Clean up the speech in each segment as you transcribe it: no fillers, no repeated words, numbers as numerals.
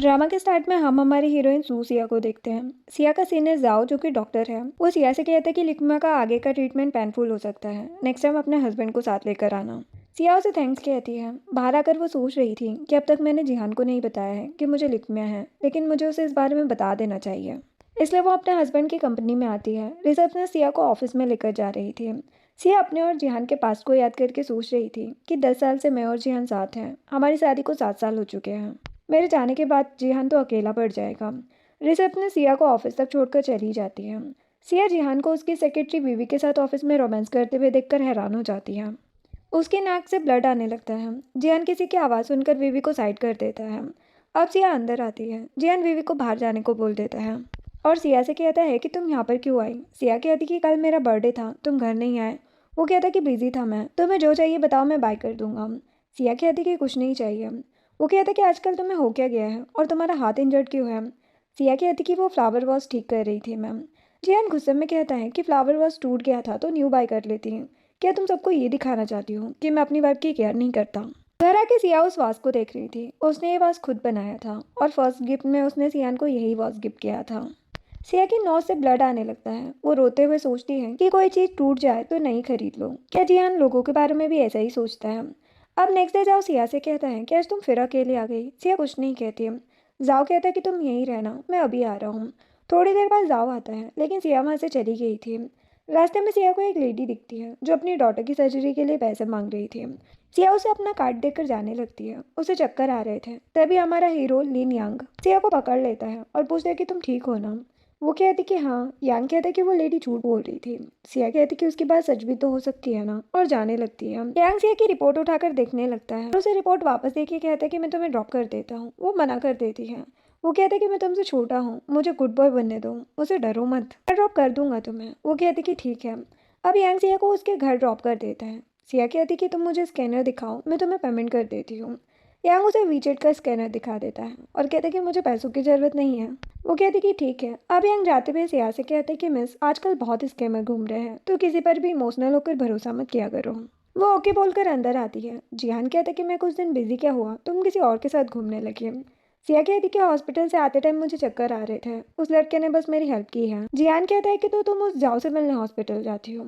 Drama के start में हम हमारी हीरोइन सू सिया को देखते हैं। सिया का सीनियर जाओ जो कि डॉक्टर है, वो सिया से कहता है कि लिक्मा का आगे का ट्रीटमेंट पेनफुल हो सकता है, नेक्स्ट टाइम अपने हस्बैंड को साथ लेकर आना। सिया उसे थैंक्स कहती है। बाहर आकर वो सोच रही थी कि अब तक मैंने जिहान को नहीं बताया है कि मुझे लिक्मिया है, लेकिन मुझे उसे इस बारे में बता देना चाहिए। इसलिए वो अपने हस्बैंड की कंपनी में आती है। रिसेप्शनिस्ट सिया को ऑफिस में लेकर जा रही थी। सिया अपने और जिहान के पास को याद करके सोच रही थी कि 10 साल से मैं और जिहान साथ हैं, हमारी शादी को 7 साल हो चुके हैं। मेरे जाने के बाद जिहान तो अकेला पड़ जाएगा। रिसेप्शनिस्ट सिया को ऑफिस तक छोड़कर चली जाती है। सिया जिहान को उसकी सेक्रेटरी बीवी के साथ ऑफिस में रोमांस करते हुए देखकर हैरान हो जाती है। उसकी नाक से ब्लड आने लगता है। जिहान किसी की आवाज़ सुनकर बीवी को साइड कर देता है। अब सिया अंदर आती है। जिहान बीवी को बाहर जाने को बोल देता है और सिया से कहता है कि तुम यहाँ पर क्यों आई। सिया कहती कि कल मेरा बर्थडे था, तुम घर नहीं आए। वो कहता कि बिजी था मैं, तुम्हें जो चाहिए बताओ, मैं बाय कर दूंगा। सिया कहती कि कुछ नहीं चाहिए। वो कहता कि आजकल तुम्हें हो क्या गया है और तुम्हारा हाथ इंजर्ड क्यों है। सिया कहती कि वो फ्लावर वॉज ठीक कर रही थी मैम। जियान गुस्से में कहता है कि फ्लावर वॉज टूट गया था तो न्यू बाय कर लेती हूँ। क्या तुम सबको ये दिखाना चाहती हो कि मैं अपनी वाइफ की केयर नहीं करता। घर आके सिया उस वास को देख रही थी। उसने ये वास खुद बनाया था और फर्स्ट गिफ्ट में उसने सियान को यही वास गिफ्ट किया था। सिया की नोज से ब्लड आने लगता है। वो रोते हुए सोचती है कि कोई चीज़ टूट जाए तो नहीं खरीद लो। क्या जियान लोगों के बारे में भी ऐसा ही सोचता है। अब नेक्स्ट डे जाओ सिया से कहता है कि आज तुम फिर अकेले आ गई। सिया कुछ नहीं कहती है। जाओ कहता है कि तुम यहीं रहना, मैं अभी आ रहा हूँ। थोड़ी देर बाद जाओ आता है, लेकिन सिया वहाँ से चली गई थी। रास्ते में सिया को एक लेडी दिखती है जो अपनी डॉटर की सर्जरी के लिए पैसे मांग रही थी। सिया उसे अपना कार्ड देकर जाने लगती है। उसे चक्कर आ रहे थे, तभी हमारा हीरो लिन यांग सिया को पकड़ लेता है और पूछता है कि तुम ठीक हो ना। वो कहती कि हाँ। यांग कहता कि वो लेडी झूठ बोल रही थी। सिया कहती कि उसकी बात सच भी तो हो सकती है ना, और जाने लगती है। यांग सिया की रिपोर्ट उठाकर देखने लगता है और उसे रिपोर्ट वापस देके कहता है कि मैं तुम्हें ड्रॉप कर देता हूँ। वो मना कर देती है। वो कहता है कि मैं तुमसे छोटा हूँ, मुझे गुड बॉय बनने दो, उसे डरो मत, मैं ड्रॉप कर दूंगा तुम्हें। वो कहती कि ठीक है। अब यांग सिया को उसके घर ड्रॉप कर देता है। सिया कहती कि तुम मुझे स्कैनर दिखाओ, मैं तुम्हें पेमेंट कर देती हूँ। यांग उसे वीचेट का स्कैनर दिखा देता है और कहता है कि मुझे पैसों की ज़रूरत नहीं है। वो कहती कि ठीक है। अब यांग जाते हुए सिया से कहते कि मिस, आजकल बहुत स्कैमर घूम रहे हैं, तो किसी पर भी इमोशनल होकर भरोसा मत किया करो। वो ओके बोलकर अंदर आती है। जिहान कहता कि मैं कुछ दिन बिजी क्या हुआ, तुम किसी और के साथ घूमने लगी। सिया कहती कि हॉस्पिटल से आते टाइम मुझे चक्कर आ रहे थे, उस लड़के ने बस मेरी हेल्प की है। जिहान कहता है कि तो तुम उस जाओ से मिलने हॉस्पिटल जाती हो।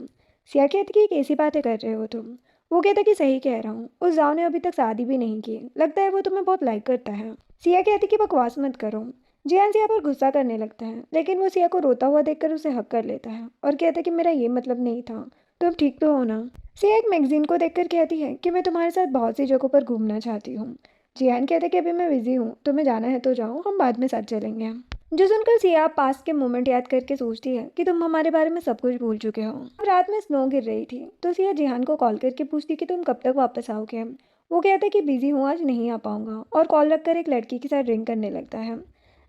सिया कहती कि कैसी बातें कर रहे हो तुम। वो कहता कि सही कह रहा हूँ, उस जाओ ने अभी तक शादी भी नहीं की, लगता है वो तुम्हें बहुत लाइक करता है। सिया कहती कि बकवास मत करो। जियान सिया पर गुस्सा करने लगता है, लेकिन वो सिया को रोता हुआ देखकर उसे हक कर लेता है और कहता है कि मेरा ये मतलब नहीं था, तुम ठीक तो हो ना। सिया एक मैगजीन को देखकर कहती है कि मैं तुम्हारे साथ बहुत सी जगहों पर घूमना चाहती हूँ। जियान कहते कि अभी मैं बिजी हूँ, तुम्हें जाना है तो जाओ, हम बाद में साथ चलेंगे। जो सुनकर सिया पास के मोमेंट याद करके सोचती है कि तुम हमारे बारे में सब कुछ भूल चुके हो। अब रात में स्नो गिर रही थी तो सिया जिहान को कॉल करके पूछती कि तुम कब तक वापस आओगे। वो कहता है कि बिजी हूँ, आज नहीं आ पाऊंगा, और कॉल रखकर एक लड़की के साथ ड्रिंक करने लगता है।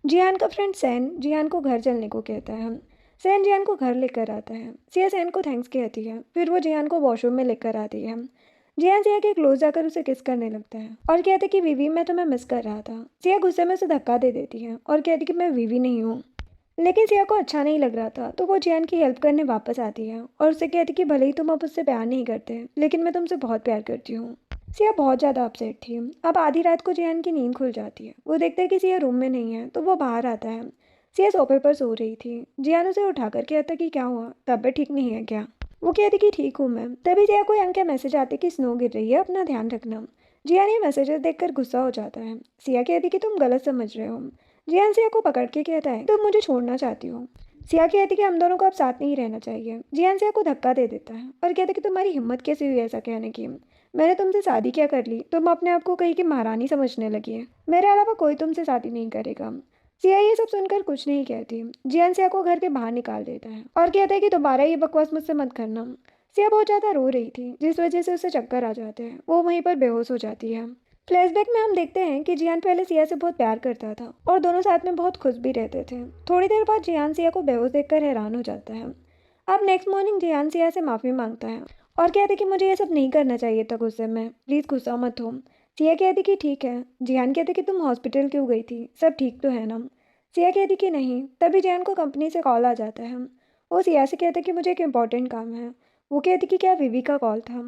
जियान का फ्रेंड सैन जियान को घर चलने को कहता है। सैन जियान को घर लेकर आता है। सिया सैन को थैंक्स कहती है, फिर वो जियान को वॉशरूम में लेकर आती है। जियान सिया के क्लोज जाकर उसे किस करने लगता है और कहते कि वीवी, मैं तुम्हें मिस कर रहा था। सिया गुस्से में उसे धक्का दे देती है और कहती कि मैं वीवी नहीं हूँ। लेकिन सिया को अच्छा नहीं लग रहा था तो वो जियान की हेल्प करने वापस आती है और उससे कहती कि भले ही तुम अब उससे प्यार नहीं करते, लेकिन मैं तुमसे बहुत प्यार करती हूँ। सिया बहुत ज़्यादा अपसेट थी। अब आधी रात को जियान की नींद खुल जाती है। वो देखता है कि सिया रूम में नहीं है तो वो बाहर आता है। सिया सोफे पर सो रही थी। जियान उसे उठाकर कहता कि क्या हुआ, तबीयत ठीक नहीं है क्या। वो कहती कि ठीक हूँ मैम। तभी सिया को यांग का मैसेज आते कि स्नो गिर रही है, अपना ध्यान रखना। जियान ये मैसेजेस देखकर गुस्सा हो जाता है। सिया कहती कि तुम गलत समझ रहे हो। जियान सिया को पकड़ के कहता है तुम मुझे छोड़ना चाहती हो। सिया कहती कि हम दोनों को अब साथ नहीं रहना चाहिए। जियान सिया को धक्का दे देता है और कहता कि तुम्हारी हिम्मत कैसे हुई ऐसा कहने की, मैंने तुमसे शादी क्या कर ली, तुम अपने आप को कहीं की महारानी समझने लगी है, मेरे अलावा कोई तुमसे शादी नहीं करेगा। सिया ये सब सुनकर कुछ नहीं कहती। जियान सिया को घर के बाहर निकाल देता है और कहता है कि दोबारा ये बकवास मुझसे मत करना। सिया बहुत ज़्यादा रो रही थी जिस वजह से उसे चक्कर आ जाते हैं। वो वहीं पर बेहोश हो जाती है। फ्लैशबैक में हम देखते हैं कि जियान पहले सिया से बहुत प्यार करता था और दोनों साथ में बहुत खुश भी रहते थे। थोड़ी देर बाद जियान सिया को बेहोश देखकर हैरान हो जाता है। अब नेक्स्ट मॉर्निंग जियान सिया से माफ़ी मांगता है और कहते कि मुझे ये सब नहीं करना चाहिए था गुस्से में, प्लीज़ गुस्सा मत हो। सिया कहती कि ठीक है। जियान कहते कि तुम हॉस्पिटल क्यों गई थी, सब ठीक तो है ना। सिया कहती कि नहीं। तभी जियान को कंपनी से कॉल आ जाता है। वो सिया से कहते कि मुझे एक इम्पॉर्टेंट काम है। वो कहती कि क्या विवी का कॉल था।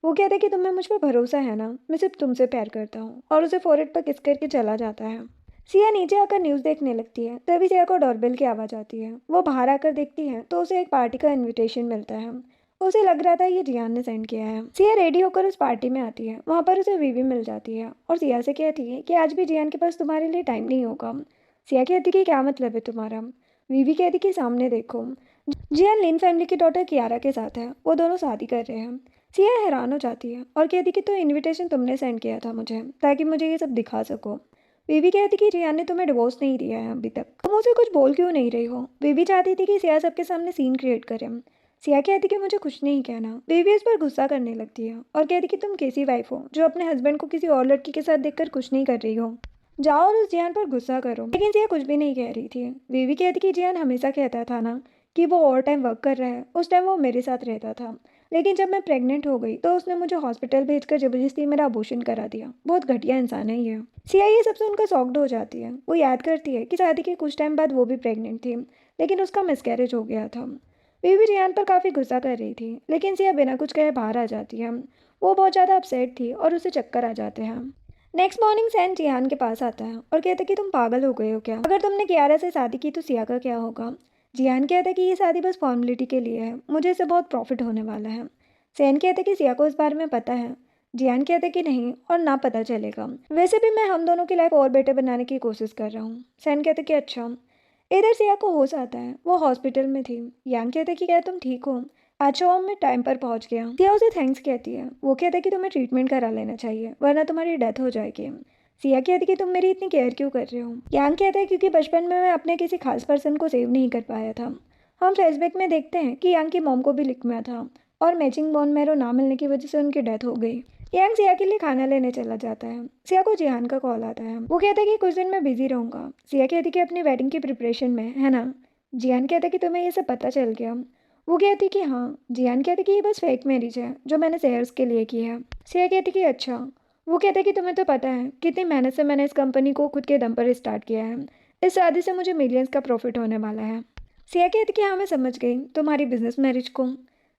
वो कहते कि तुम्हें मुझ पर भरोसा है ना, मैं सिर्फ तुमसे प्यार करता हूँ, और उसे फोरहेड पर किस करके चला जाता है। सिया नीचे आकर न्यूज़ देखने लगती है। तभी सिया को डोरबेल की आवाज़ आती है। वो बाहर आकर देखती है तो उसे एक पार्टी का इनविटेशन मिलता है। उसे लग रहा था ये जियान ने सेंड किया है। सिया रेडी होकर उस पार्टी में आती है। वहाँ पर उसे वीवी मिल जाती है और सिया से कहती है कि आज भी जियान के पास तुम्हारे लिए टाइम नहीं होगा। सिया कहती कि क्या मतलब है तुम्हारा। वीवी कहती कि सामने देखो, जियान लिन फैमिली की डॉटर कियारा के साथ है। वो दोनों शादी कर रहे हैं। सिया हैरान हो जाती है और कहती कि तो इनविटेशन तुमने सेंड किया था मुझे ताकि मुझे ये सब दिखा सको। बीवी कहती कि जियान ने तुम्हें डिवोर्स नहीं दिया है अभी तक, तुम मुझे कुछ बोल क्यों नहीं रही हो। बीवी चाहती थी कि सिया सबके सामने सीन क्रिएट करे। सिया कहती कि मुझे कुछ नहीं कहना। बीवी उस पर गुस्सा करने लगती है और कहती कि तुम कैसी वाइफ हो जो अपने हस्बैंड को किसी और लड़की के साथ देखकर कुछ नहीं कर रही हो। जाओ और उस जियान पर गुस्सा करो। लेकिन सिया कुछ भी नहीं कह रही थी। बीवी कहती कि जियान हमेशा कहता था ना कि वो ओवर टाइम वर्क कर रहा है। उस टाइम वो मेरे साथ रहता था, लेकिन जब मैं प्रेग्नेंट हो गई तो उसने मुझे हॉस्पिटल भेजकर जबरदस्ती मेरा अबॉर्शन करा दिया। बहुत घटिया इंसान है ये। सिया ये सब सुनकर शॉक्ड हो जाती है। वो याद करती है कि शादी के कुछ टाइम बाद वो भी प्रेग्नेंट थी, लेकिन उसका मिसकैरेज हो गया था। बीवी जियान पर काफ़ी गुस्सा कर रही थी, लेकिन सिया बिना कुछ कहे बाहर आ जाती है। वो बहुत ज़्यादा अपसेट थी और उसे चक्कर आ जाते हैं। नेक्स्ट मॉर्निंग सैन जियान के पास आता है और कहता है कि तुम पागल हो गए हो क्या। अगर तुमने कियारा से शादी की तो सिया का क्या होगा। जियान कहता है कि ये शादी बस फॉर्मेलिटी के लिए है, मुझे इससे बहुत प्रॉफिट होने वाला है। सैन कहता है कि सिया को इस बारे में पता है। जियान कहता है कि नहीं और ना पता चलेगा। वैसे भी मैं हम दोनों की लाइफ और बेटर बनाने की कोशिश कर रहा हूँ। सैन कहता है कि अच्छा। इधर सिया को होश आता है। वो हॉस्पिटल में थी। यांग कहता है कि क्या तुम ठीक हो। अच्छा मैं टाइम पर पहुंच गया। सिया उसे थैंक्स कहती है। वो कहता है कि तुम्हें ट्रीटमेंट करा लेना चाहिए वरना तुम्हारी डेथ हो जाएगी। सिया कहती है कि तुम मेरी इतनी केयर क्यों कर रहे हो। यांग कहता है क्योंकि बचपन में मैं अपने किसी खास पर्सन को सेव नहीं कर पाया था। हम फ्लैशबैक में देखते हैं कि यांग की मॉम को भी लिक्मिया था और मैचिंग बोन मैरो ना मिलने की वजह से उनकी डेथ हो गई। यांग सिया के लिए खाना लेने चला जाता है। सिया को जिहान का कॉल आता है। वो कहता है कि कुछ दिन मैं बिजी रहूंगा। सिया कहती कि अपनी वेडिंग की प्रिपरेशन में है ना। जियान कहता है कि तुम्हें ये सब पता चल गया। वो कहती कि हाँ। जियान कहती कि ये बस फेक मैरिज है जो मैंने शेयर्स के लिए की है। सिया कहती कि अच्छा। वो कहते कि तुम्हें तो पता है कितनी मेहनत से मैंने इस कंपनी को खुद के दम पर स्टार्ट किया है। इस शादी से मुझे मिलियंस का प्रॉफिट होने वाला है। सिया कहती कि हाँ मैं समझ गई तुम्हारी बिजनेस मैरिज को।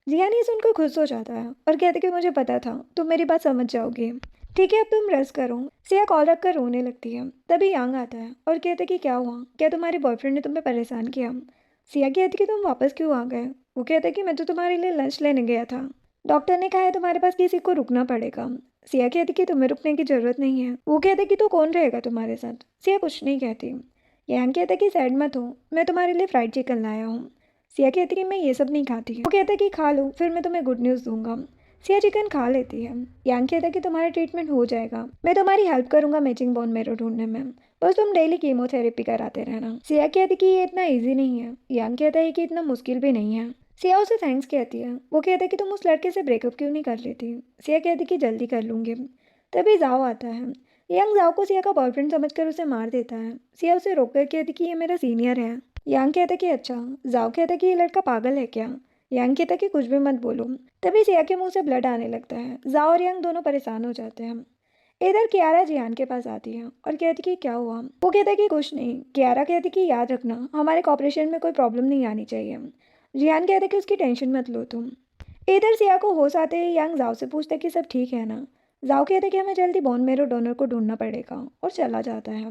जियान ये सुनकर खुश हो जाता है और कहते कि मुझे पता था तुम मेरी बात समझ जाओगे। ठीक है अब तुम रेस्ट करो। सिया कॉल रखकर रोने लगती है। तभी यांग आता है और कहते कि क्या हुआ, क्या तुम्हारे बॉयफ्रेंड ने तुम्हें परेशान किया। सिया कहती कि तुम वापस क्यों आ गए। वो कहते कि मैं तो तुम्हारे लिए लंच लेने गया था, डॉक्टर ने कहा है तुम्हारे पास किसी को रुकना पड़ेगा। सिया कहती कि तुम्हें रुकने की जरूरत नहीं है। वो कहते कि तो कौन रहेगा तुम्हारे साथ। सिया कुछ नहीं कहती। यांग कहता कि सैड मत हो, मैं तुम्हारे लिए फ्राइड चिकन लाया हूँ। सिया कहती कि मैं ये सब नहीं खाती। वो कहता कि खा लो फिर मैं तुम्हें गुड न्यूज़ दूंगा। सिया चिकन खा लेती है। यांग कहता कि तुम्हारा ट्रीटमेंट हो जाएगा, मैं तुम्हारी हेल्प करूंगा मैचिंग बोन मैरो ढूंढने में, बस तुम डेली कीमोथेरेपी कराते रहना। सिया कहती कि ये इतना ईजी नहीं है। यांग कहता है कि इतना मुश्किल भी नहीं है। सिया उसे थैंक्स कहती है। वो कहता है कि तुम उस लड़के से ब्रेकअप क्यों नहीं कर लेती। सिया कहती कि जल्दी कर लूंगी। तभी जाओ आता है। यांग जाओ को सिया का बॉयफ्रेंड समझकर उसे मार देता है। सिया उसे रोककर कहती कि ये मेरा सीनियर है। यांग कहता कि अच्छा। जाओ कहता कि ये लड़का पागल है क्या। यांग कहता कि कुछ भी मत बोलो। तभी सिया के मुंह से ब्लड आने लगता है। जाओ और यांग दोनों परेशान हो जाते हैं। इधर कियारा जियान के पास आती है और कहती कि क्या हुआ। वो कहता कि कुछ नहीं। कियारा कहती कि याद रखना हमारे कॉपरेशन में कोई प्रॉब्लम नहीं आनी चाहिए। जियान कहता कि उसकी टेंशन मत लो तुम। इधर सिया को होश आते ही यांग जाओ से पूछता कि सब ठीक है ना। जाओ कहता कि हमें जल्दी बोन मेरो डोनर को ढूंढना पड़ेगा और चला जाता है।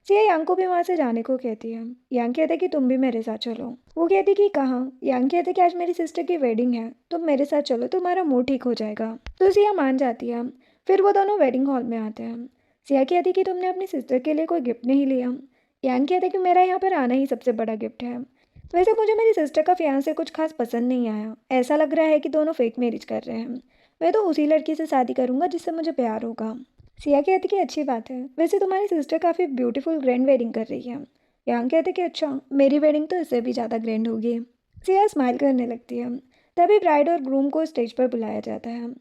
सिया यांग को भी वहाँ से जाने को कहती है। यांग कहता कि तुम भी मेरे साथ चलो। वो कहती कि कहाँ। यांग कहते कि आज मेरी सिस्टर की वेडिंग है, तुम मेरे साथ चलो तुम्हारा मूड ठीक हो जाएगा। तो सिया मान जाती है। फिर वो दोनों वेडिंग हॉल में आते हैं। सिया कहती कि तुमने अपनी सिस्टर के लिए कोई गिफ्ट नहीं लिया। यांग कहते कि मेरा यहाँ पर आना ही सबसे बड़ा गिफ्ट है। वैसे मुझे मेरी सिस्टर का फियांसे कुछ खास पसंद नहीं आया। ऐसा लग रहा है कि दोनों फेक मैरिज कर रहे हैं। मैं तो उसी लड़की से शादी करूंगा जिससे मुझे प्यार होगा। सिया कहती कि अच्छी बात है, वैसे तुम्हारी सिस्टर काफ़ी ब्यूटीफुल ग्रैंड वेडिंग कर रही है। यांग कहते कि अच्छा मेरी वेडिंग तो इससे भी ज़्यादा ग्रैंड होगी। सिया स्माइल करने लगती है। तभी ब्राइड और ग्रूम को स्टेज पर बुलाया जाता है।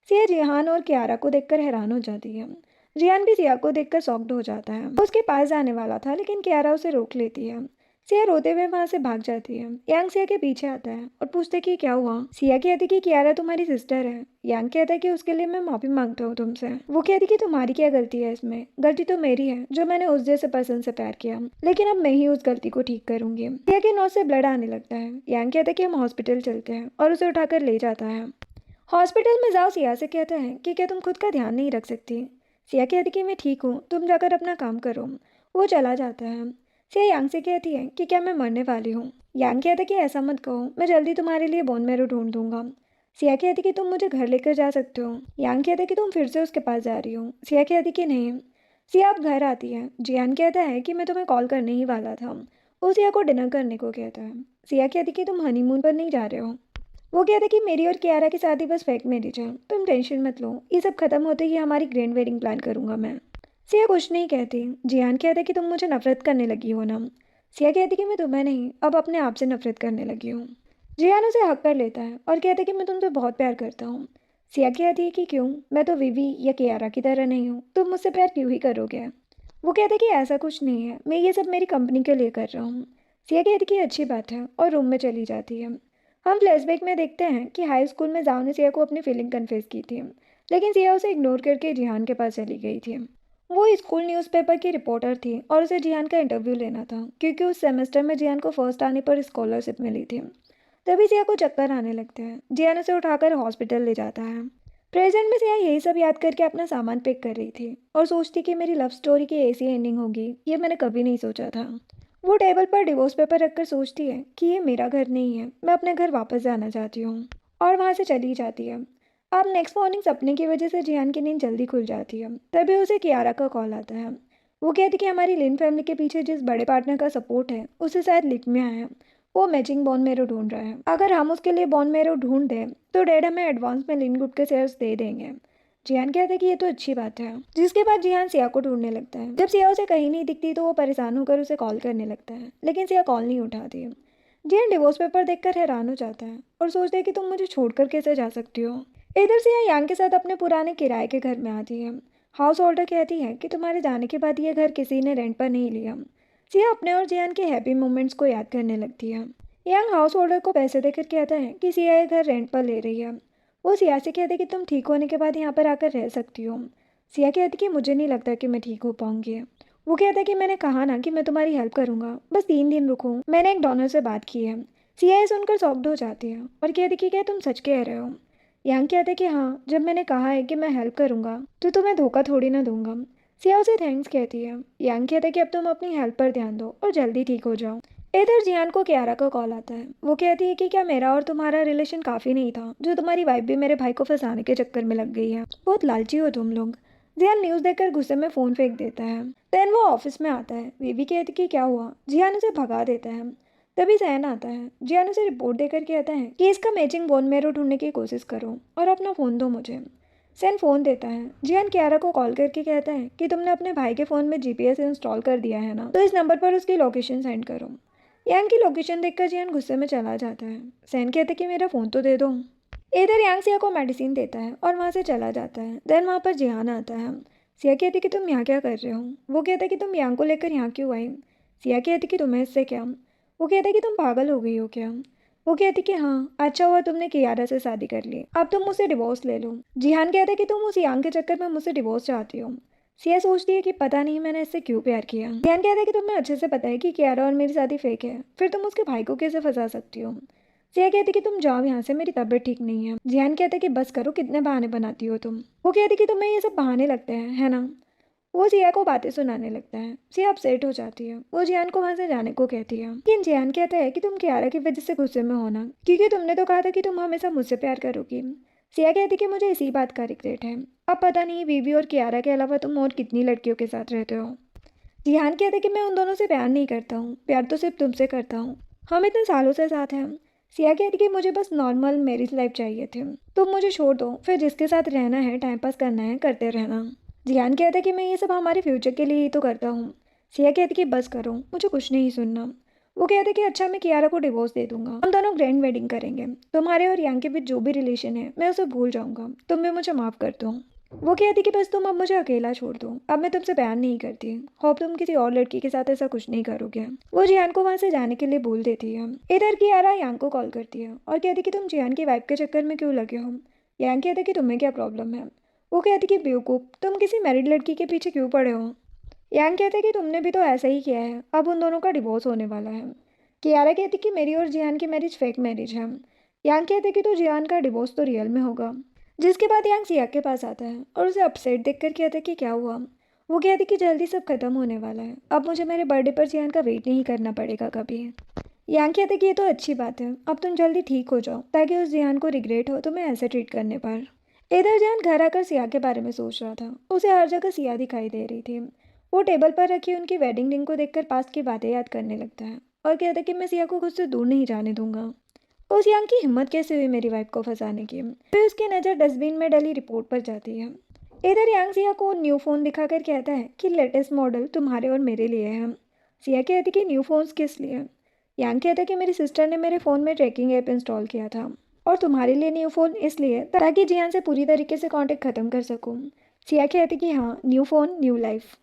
सिया जिहान और कियारा को देखकर हैरान हो जाती है। जिहान भी सिया को देखकर शॉक्ड हो जाता है। वो उसके पास जाने वाला था लेकिन कियारा उसे रोक लेती है। सिया रोते हुए वहां से भाग जाती है। यांग सिया के पीछे आता है और पूछते कि क्या हुआ। सिया कहती कि कियारा तुम्हारी सिस्टर है। यांग कहता है कि उसके लिए मैं माफी मांगता हूँ तुमसे। वो कहती कि तुम्हारी क्या गलती है इसमें, गलती तो मेरी है जो मैंने उस जैसे पर्सन से प्यार किया, लेकिन अब मैं ही उस गलती को ठीक करूंगी। सिया के नोज से ब्लड आने लगता है। यांग कहता है कि हम हॉस्पिटल चलते हैं और उसे उठाकर ले जाता है। हॉस्पिटल में जाओ सिया से कहता है कि क्या तुम खुद का ध्यान नहीं रख सकती। सिया कहती कि मैं ठीक हूँ, तुम जाकर अपना काम करो। वो चला जाता है। सिया यांग से कहती है कि क्या मैं मरने वाली हूँ। यांग कहता है कि ऐसा मत कहो, मैं जल्दी तुम्हारे लिए बोन मैरो ढूंढ दूंगा। सिया कहती कि तुम मुझे घर लेकर जा सकते हो। यांग कहता है कि तुम फिर से उसके पास जा रही हो। सिया कहती कि नहीं। सिया अब घर आती है। जियान कहता है कि मैं तुम्हें कॉल करने ही वाला था। वो सिया को डिनर करने को कहता है। सिया कहती कि तुम हनीमून पर नहीं जा रहे हो। वो कहता है कि मेरी और कियारा की शादी बस फेक मैरिज है, तुम टेंशन मत लो, ये सब खत्म होते ही हमारी ग्रैंड वेडिंग प्लान करूंगा मैं। सिया कुछ नहीं कहती। जियान कहता है कि तुम मुझे नफरत करने लगी हो ना। सिया कहती कि मैं तुम्हें नहीं, अब अपने आप से नफरत करने लगी हूँ। जियान उसे हक कर लेता है और कहता है कि मैं तुमसे बहुत प्यार करता हूँ। सिया कहती है कि क्यों, मैं तो विवी या कियारा की तरह नहीं हूँ, तुम मुझसे प्यार क्यों ही करोगे। वो कहते कि ऐसा कुछ नहीं है, मैं ये सब मेरी कंपनी के लिए कर रहा हूँ। सिया कहती कि अच्छी बात है और रूम में चली जाती है। हम फ्लैशबैक में देखते हैं कि हाई स्कूल में जाओ ने सिया को अपनी फीलिंग कन्फेस की थी, लेकिन सिया उसे इग्नोर करके जिहान के पास चली गई थी। वो स्कूल न्यूज़पेपर की रिपोर्टर थी और उसे जिहान का इंटरव्यू लेना था, क्योंकि उस सेमेस्टर में जिहान को फर्स्ट आने पर स्कॉलरशिप मिली थी। तभी सिया को चक्कर आने लगते हैं। जिहान उसे उठाकर हॉस्पिटल ले जाता है। प्रेजेंट में सिया यही सब याद करके अपना सामान पैक कर रही थी और सोचती कि मेरी लव स्टोरी की ऐसी एंडिंग होगी, ये मैंने कभी नहीं सोचा था। वो टेबल पर डिवोर्स पेपर रखकर सोचती है कि ये मेरा घर नहीं है, मैं अपने घर वापस जाना चाहती हूँ, और वहाँ से चली जाती है। अब नेक्स्ट मॉर्निंग सपने की वजह से जियान की नींद जल्दी खुल जाती है। तभी उसे कियारा का कॉल आता है। वो कहती कि हमारी लिन फैमिली के पीछे जिस बड़े पार्टनर का सपोर्ट है उसे शायद लिखमिया है, वो मैचिंग बॉन मेरो ढूंढ रहा है। अगर हम उसके लिए बॉन मेरो ढूंढ दें तो डैड हमें एडवांस में लिन ग्रुप के शेयर्स दे देंगे। जियान कहता है कि ये तो अच्छी बात है। जिसके बाद जियान सिया को ढूंढने लगता है। जब सिया उसे कहीं नहीं दिखती तो वो परेशान होकर उसे कॉल करने लगता है, लेकिन सिया कॉल नहीं उठाती। जियान डिवोर्स पेपर देखकर हैरान हो जाता है और सोचता है कि तुम मुझे छोड़कर कैसे जा सकती हो। इधर सिया यांग के साथ अपने पुराने किराए के घर में आती है। हाउस होल्डर कहती है कि तुम्हारे जाने के बाद ये घर किसी ने रेंट पर नहीं लिया। सिया अपने और जियान के हैप्पी मोमेंट्स को याद करने लगती है। यांग हाउस होल्डर को पैसे देकर कहता है कि सिया ये घर रेंट पर ले रही है। वो सिया से कहती कि तुम ठीक होने के बाद यहाँ पर आकर रह सकती हो। सिया कहती कि मुझे नहीं लगता कि मैं ठीक हो पाऊंगी। वो कहता है कि मैंने कहा ना कि मैं तुम्हारी हेल्प करूंगा, बस 3 दिन रुको, मैंने एक डोनर से बात की है। सिया ये सुनकर शॉक्ड हो जाती है और कहती कि क्या तुम सच कह रहे हो। यांग कहते कि हाँ, जब मैंने कहा है कि मैं हेल्प करूंगा तो तुम्हें धोखा थोड़ी ना दूंगा। सिया उसे थैंक्स कहती है। यांग कहते कि अब तुम अपनी हेल्प पर ध्यान दो और जल्दी ठीक हो जाओ। इधर जियान को कियारा का कॉल आता है। वो कहती है कि क्या मेरा और तुम्हारा रिलेशन काफ़ी नहीं था, जो तुम्हारी वाइफ भी मेरे भाई को फंसाने के चक्कर में लग गई है, बहुत लालची हो तुम लोग। जियान न्यूज़ देखकर गुस्से में फ़ोन फेंक देता है। देन वो ऑफिस में आता है। बीवी कहती कि क्या हुआ। जियान उसे भगा देता है। तभी सहन आता है। जियान उसे रिपोर्ट देकर कहता है कि इसका मैचिंग बोन मैरो ढूंढने की कोशिश करो और अपना फ़ोन दो मुझे। सैन फ़ोन देता है। जियान कियारा को कॉल करके कहता है कि तुमने अपने भाई के फ़ोन में जीपीएस इंस्टॉल कर दिया है ना, तो इस नंबर पर उसकी लोकेशन सेंड करो। यांग की लोकेशन देखकर जियान गुस्से में चला जाता है। सैन कहते कि मेरा फ़ोन तो दे दो। इधर यांग सिया को मेडिसिन देता है और वहाँ से चला जाता है। देन वहाँ पर जियान आता है। सिया कहती कि तुम यहाँ क्या कर रहे हो। वो कहता कि तुम यांग को लेकर यहाँ क्यों आई। सिया कहती कि तुम्हें इससे क्या। वो कहता कि तुम पागल हो गई हो क्या। वो कहती कि हाँ, अच्छा हुआ तुमने कियारा से शादी कर ली, अब तुम मुझसे डिवोर्स ले लो। जिहान कहता कि तुम उस यांग के चक्कर में मुझसे डिवोर्स चाहती हो। सिया सोचती है कि पता नहीं मैंने इससे क्यों प्यार किया। जिहान कहता है कि तुम्हें अच्छे से पता है कि कियारा और मेरी शादी फेक है, फिर तुम उसके भाई को कैसे फंसा सकती हो। सिया कहती कि तुम जाओ यहाँ से, मेरी तबीयत ठीक नहीं है। जिहान कहता कि बस करो, कितने बहाने बनाती हो तुम। वो कहती कि तुम्हें ये सब बहाने लगते हैं, है ना। वो जिया को बातें सुनाने लगता है। सिया अपसेट हो जाती है। वो जियान को वहाँ से जाने को कहती है, लेकिन जियान कहता है कि तुम कियारा की वजह से गुस्से में होना, क्योंकि तुमने तो कहा था कि तुम हमेशा मुझसे प्यार करोगी। सिया कहती कि मुझे इसी बात का रिग्रेट है। अब पता नहीं बीवी और कियारा के अलावा तुम और कितनी लड़कियों के साथ रहते हो। जिहान कहते कि मैं उन दोनों से प्यार नहीं करता हूँ, प्यार तो सिर्फ तुमसे करता हूँ, हम इतने सालों से साथ हैं। सिया कहती कि मुझे बस नॉर्मल मैरिज लाइफ चाहिए थी, तुम मुझे छोड़ दो, फिर जिसके साथ रहना है, टाइम पास करना है, करते रहना। जियान कहता कि मैं ये सब हमारे फ्यूचर के लिए ही तो करता हूँ। सिया कहती कि बस करो, मुझे कुछ नहीं सुनना। वो कहते कि अच्छा, मैं कियारा को डिवोर्स दे दूंगा, हम दोनों ग्रैंड वेडिंग करेंगे, तुम्हारे और यांग के बीच जो भी रिलेशन है मैं उसे भूल जाऊंगा, तुम भी मुझे माफ़ कर दो। वो कहती कि बस तुम अब मुझे अकेला छोड़ दो, अब मैं तुमसे प्यार नहीं करती, होप तुम किसी और लड़की के साथ ऐसा कुछ नहीं करोगे। वो जियान को वहाँ से जाने के लिए बोल देती है। इधर कियारा यांग को कॉल करती है और कहती कि तुम जियान की वाइफ के चक्कर में क्यों लगे हो। यांग कहते कि तुम्हें क्या प्रॉब्लम है। वो कहती कि बेवकूफ़, तुम किसी मैरिड लड़की के पीछे क्यों पड़े हो। यांग कहते कि तुमने भी तो ऐसा ही किया है, अब उन दोनों का डिवोर्स होने वाला है। कियारा कहती कि मेरी और जियान की मैरिज फेक मैरिज है। यांग कहते कि तो जियान का डिवोर्स तो रियल में होगा। जिसके बाद यांग सिया के पास आता है और उसे अपसेट देखकर कहता है कि क्या हुआ। वो कहती कि जल्दी सब खत्म होने वाला है, अब मुझे मेरे बर्थडे पर जियान का वेट नहीं करना पड़ेगा कभी। यांग कहते कि ये तो अच्छी बात है, अब तुम जल्दी ठीक हो जाओ ताकि उस जियान को रिग्रेट हो तुम्हें ऐसे ट्रीट करने पर। इधर जियान घर आकर सिया के बारे में सोच रहा था। उसे हर जगह सिया दिखाई दे रही थी। वो टेबल पर रखी उनकी वेडिंग रिंग को देखकर पास्ट की बातें याद करने लगता है और कहता कि मैं सिया को खुद से दूर नहीं जाने दूंगा। उस यांग की हिम्मत कैसे हुई मेरी वाइफ को फंसाने की। फिर उसकी नज़र डस्टबिन में डली रिपोर्ट पर जाती है। इधर यांग सिया को न्यू फ़ोन दिखाकर कहता है कि लेटेस्ट मॉडल तुम्हारे और मेरे लिए है। सिया कहती कि न्यू फ़ोन्स किस लिए। यांग कहता कि मेरी सिस्टर ने मेरे फ़ोन में ट्रैकिंग ऐप इंस्टॉल किया था और तुम्हारे लिए न्यू फ़ोन इसलिए ताकि जियान से पूरी तरीके से कांटेक्ट ख़त्म कर सकूं। सिया कहती कि हाँ, न्यू फ़ोन न्यू लाइफ।